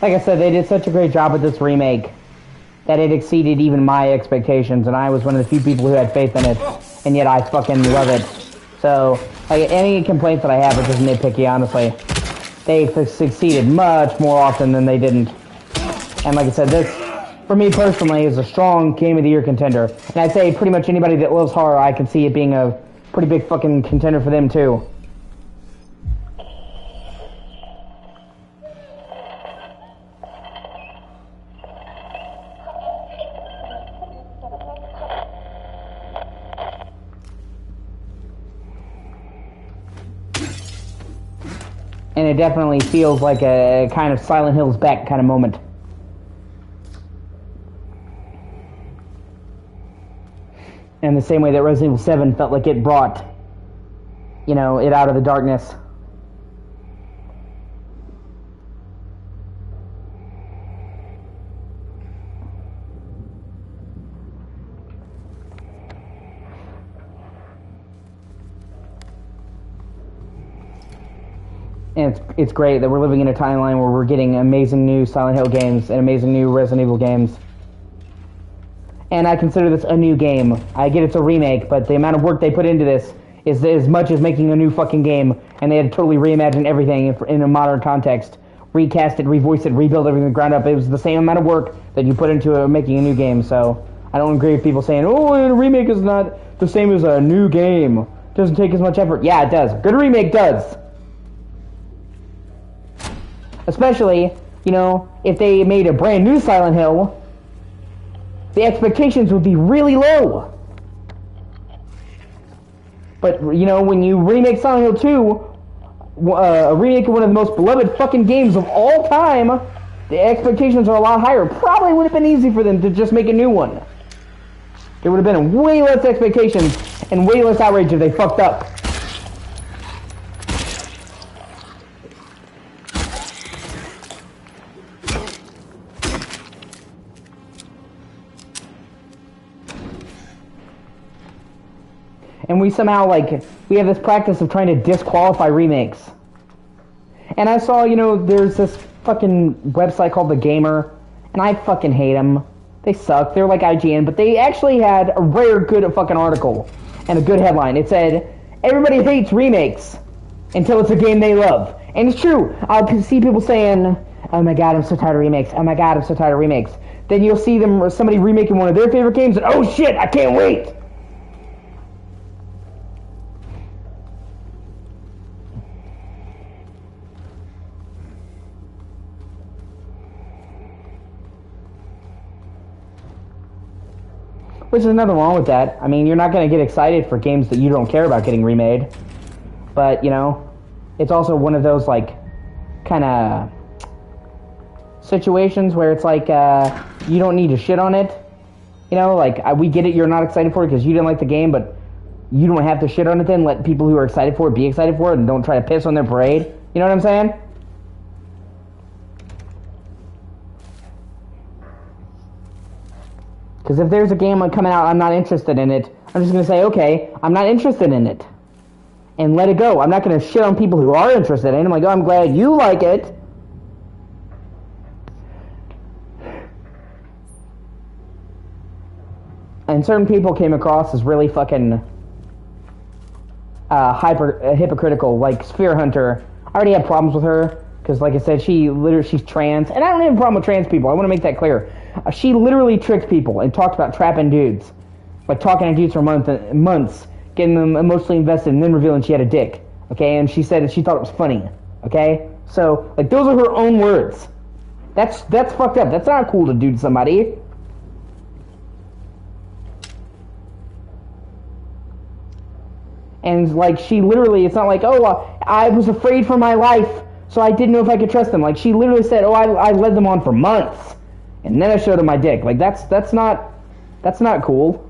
Like I said, they did such a great job with this remake. that it exceeded even my expectations, and I was one of the few people who had faith in it, and yet I fucking love it. So, like, any complaints that I have are just nitpicky, honestly. They succeeded much more often than they didn't. And like I said, this, for me personally, is a strong Game of the Year contender. And I'd say pretty much anybody that loves horror, I can see it being a pretty big fucking contender for them, too. And it definitely feels like a kind of Silent Hill's back kind of moment. And the same way that Resident Evil 7 felt like it brought, you know, it out of the darkness. And it's great that we're living in a timeline where we're getting amazing new Silent Hill games and amazing new Resident Evil games. And I consider this a new game. I get it's a remake, but the amount of work they put into this is as much as making a new fucking game, and they had to totally reimagine everything in a modern context. Recast it, revoice it, rebuild everything from the ground up. It was the same amount of work that you put into making a new game, so I don't agree with people saying, oh, a remake is not the same as a new game. It doesn't take as much effort. Yeah, it does. Good remake does. Especially, you know, if they made a brand new Silent Hill, the expectations would be really low. But, you know, when you remake Silent Hill 2, a remake of one of the most beloved fucking games of all time, the expectations are a lot higher. Probably would have been easy for them to just make a new one. There would have been way less expectations and way less outrage if they fucked up. And we somehow, like, we have this practice of trying to disqualify remakes. And I saw, you know, there's this fucking website called The Gamer, and I fucking hate them. They suck. They're like IGN, but they actually had a rare good fucking article and a good headline. It said, everybody hates remakes until it's a game they love. And it's true. I'll see people saying, oh my god, I'm so tired of remakes. Oh my god, I'm so tired of remakes. Then you'll see them, somebody remaking one of their favorite games, and oh shit, I can't wait. Which is nothing wrong with that. I mean, you're not going to get excited for games that you don't care about getting remade. But, you know, it's also one of those, like, kind of situations where it's like, you don't need to shit on it. You know, like, we get it, you're not excited for it because you didn't like the game, but you don't have to shit on it then. Let people who are excited for it be excited for it and don't try to piss on their parade. You know what I'm saying? Because if there's a game coming out, I'm not interested in it, I'm just going to say, okay, I'm not interested in it. And let it go. I'm not going to shit on people who are interested in it. I'm like, oh, I'm glad you like it. And certain people came across as really fucking hypocritical, like Sphere Hunter. I already have problems with her, because like I said, she's trans. And I don't have a problem with trans people. I want to make that clear. She literally tricked people and talked about trapping dudes. Like talking to dudes for months, getting them emotionally invested, and then revealing she had a dick. Okay, and she said that she thought it was funny. Okay? So, like, those are her own words. That's fucked up. That's not cool to do to somebody. And, like, she literally, it's not like, oh, I was afraid for my life, so I didn't know if I could trust them. Like, she literally said, oh, I led them on for months. And then I showed him my dick. Like, that's not cool.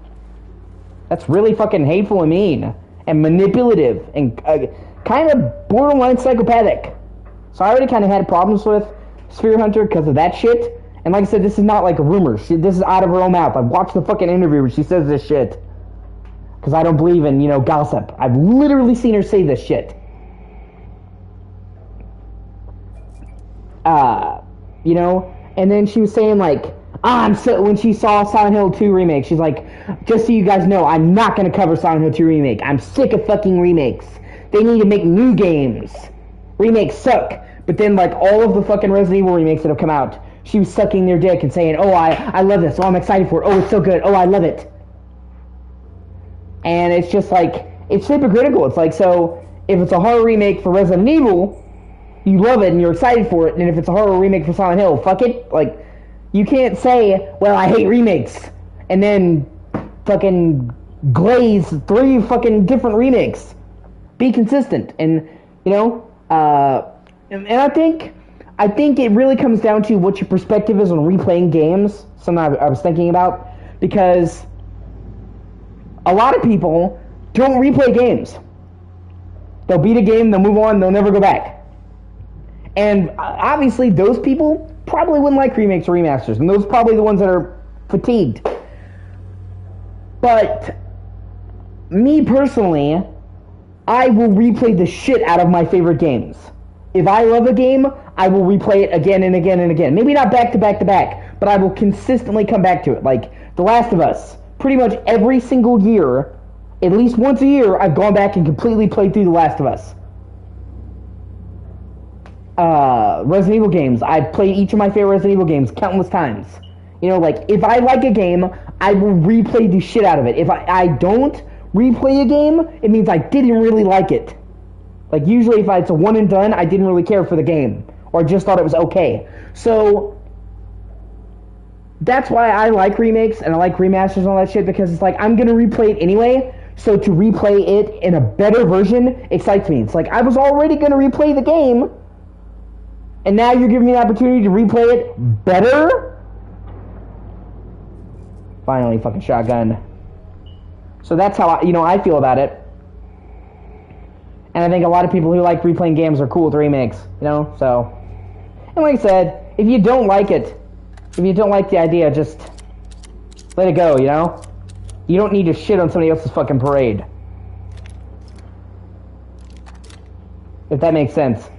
That's really fucking hateful and mean. And manipulative. And kind of borderline psychopathic. So I already kind of had problems with Sphere Hunter because of that shit. And like I said, this is not like a rumor. This is out of her own mouth. I've watched the fucking interview where she says this shit. Because I don't believe in, you know, gossip. I've literally seen her say this shit. You know? And then she was saying, like, When she saw Silent Hill 2 remake, she's like, just so you guys know, I'm not gonna cover Silent Hill 2 remake. I'm sick of fucking remakes. They need to make new games. Remakes suck. But then, like, all of the fucking Resident Evil remakes that have come out, she was sucking their dick and saying, oh, I love this. Oh, I'm excited for it. Oh, it's so good. Oh, I love it. And it's just like, it's hypocritical. It's like, so, if it's a horror remake for Resident Evil, you love it and you're excited for it, and if it's a horror remake for Silent Hill, fuck it. Like, you can't say, well, I hate remakes, and then fucking glaze 3 fucking different remakes. Be consistent, and, you know, and I think it really comes down to what your perspective is on replaying games, something I was thinking about, because a lot of people don't replay games. They'll beat a game, they'll move on, they'll never go back. And obviously, those people probably wouldn't like remakes or remasters, and those are probably the ones that are fatigued. But me personally, I will replay the shit out of my favorite games. If I love a game, I will replay it again and again and again. Maybe not back to back to back, but I will consistently come back to it. Like The Last of Us, pretty much every single year, at least once a year, I've gone back and completely played through The Last of Us. Resident Evil games, I've played each of my favorite Resident Evil games countless times. You know, like, if I like a game, I will replay the shit out of it. If I don't replay a game, it means I didn't really like it. Like, usually if it's a one and done, I didn't really care for the game, or just thought it was okay. So, that's why I like remakes, and I like remasters and all that shit, because it's like, I'm gonna replay it anyway, so to replay it in a better version excites me. It's like, I was already gonna replay the game, and now you're giving me the opportunity to replay it better? Finally, fucking shotgun. So that's how I feel about it. And I think a lot of people who like replaying games are cool with remakes, so. And like I said, if you don't like it, if you don't like the idea, just let it go, You don't need to shit on somebody else's fucking parade. If that makes sense.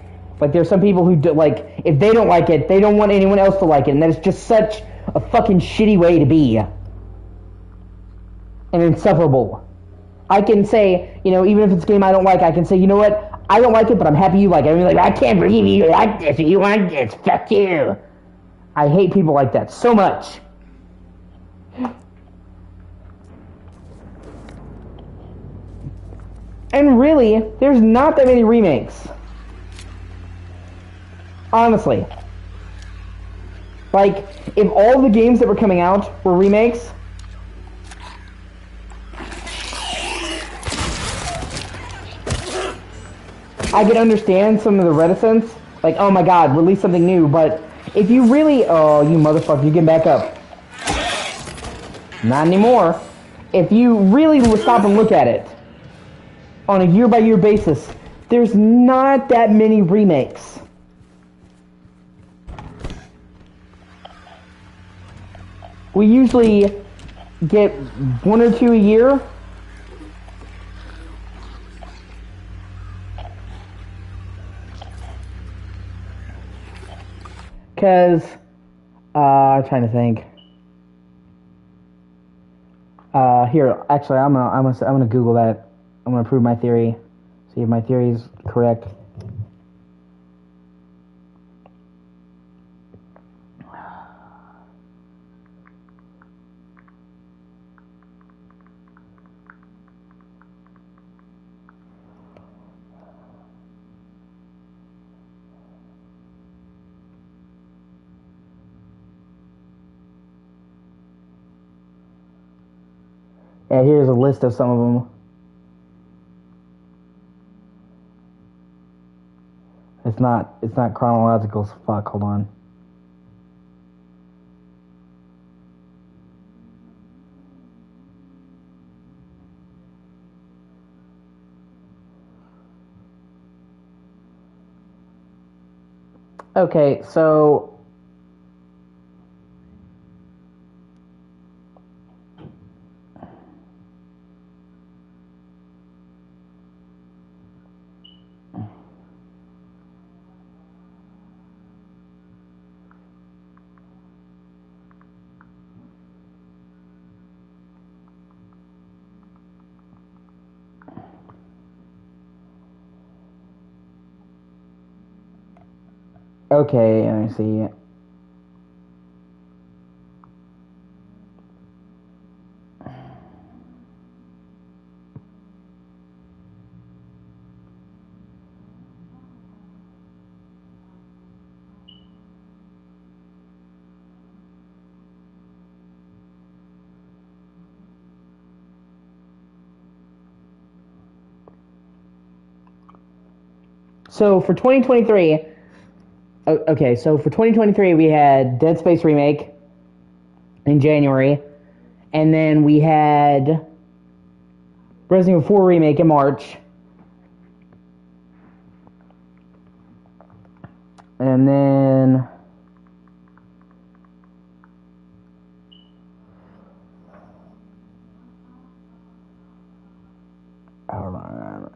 Like, there's some people who do, like, if they don't like it, they don't want anyone else to like it, and that is just such a fucking shitty way to be. And insufferable. I can say, even if it's a game I don't like, I can say, you know what, I don't like it, but I'm happy you like it. I mean, like, I can't believe you like this, you like this, fuck you. I hate people like that so much. And really, there's not that many remakes. Honestly. Like, if all the games that were coming out were remakes, I could understand some of the reticence. Like, oh my god, release something new, but if you really... Oh, you motherfucker, you get back up. Not anymore. If you really stop and look at it, on a year-by-year basis, there's not that many remakes. We usually get 1 or 2 a year. Because, I'm trying to think. Here, actually, I'm gonna Google that. I'm gonna prove my theory. See if my theory is correct. Yeah, here's a list of some of them. It's not chronological, so fuck, hold on. Okay, so Okay, I see. So for 2023, okay, so for 2023 we had Dead Space Remake in January, and then we had Resident Evil 4 Remake in March, and then hold on.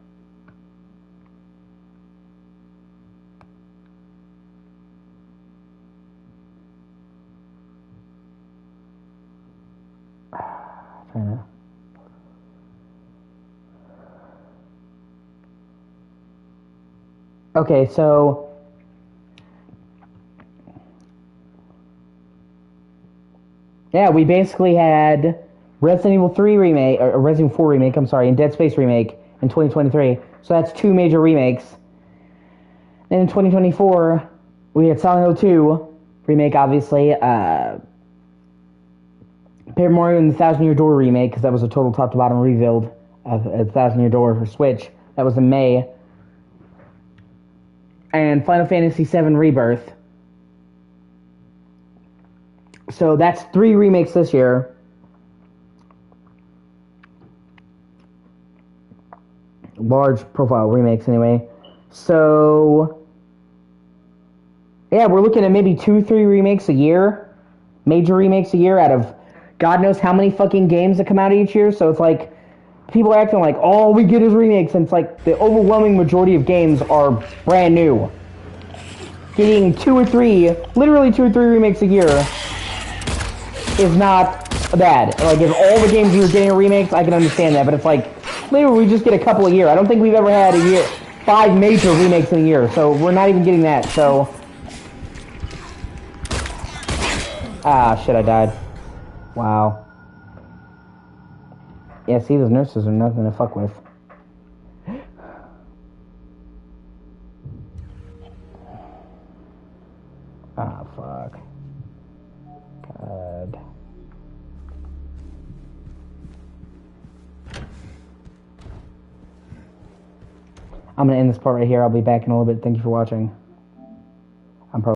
Okay, so yeah, we basically had Resident Evil 3 remake, or Resident Evil 4 remake, I'm sorry, and Dead Space remake in 2023. So that's two major remakes. Then in 2024, we had Silent Hill 2 remake, obviously. Paper Mario and the Thousand Year Door remake, because that was a total top to bottom rebuild of a Thousand Year Door for Switch. That was in May. And Final Fantasy VII Rebirth. So that's 3 remakes this year. Large profile remakes, anyway. So yeah, we're looking at maybe 2-3 remakes a year. Major remakes a year out of God knows how many fucking games that come out each year. So it's like, people are acting like all we get is remakes, and it's like the overwhelming majority of games are brand new. Getting 2 or 3, literally 2 or 3 remakes a year is not bad. Like, if all the games you were getting are remakes, I can understand that, but it's like, literally we just get a couple a year. I don't think we've ever had 5 major remakes in a year, so we're not even getting that, so. Ah, shit, I died. Wow. Yeah, see, those nurses are nothing to fuck with. Ah, fuck. God. I'm gonna end this part right here. I'll be back in a little bit. Thank you for watching.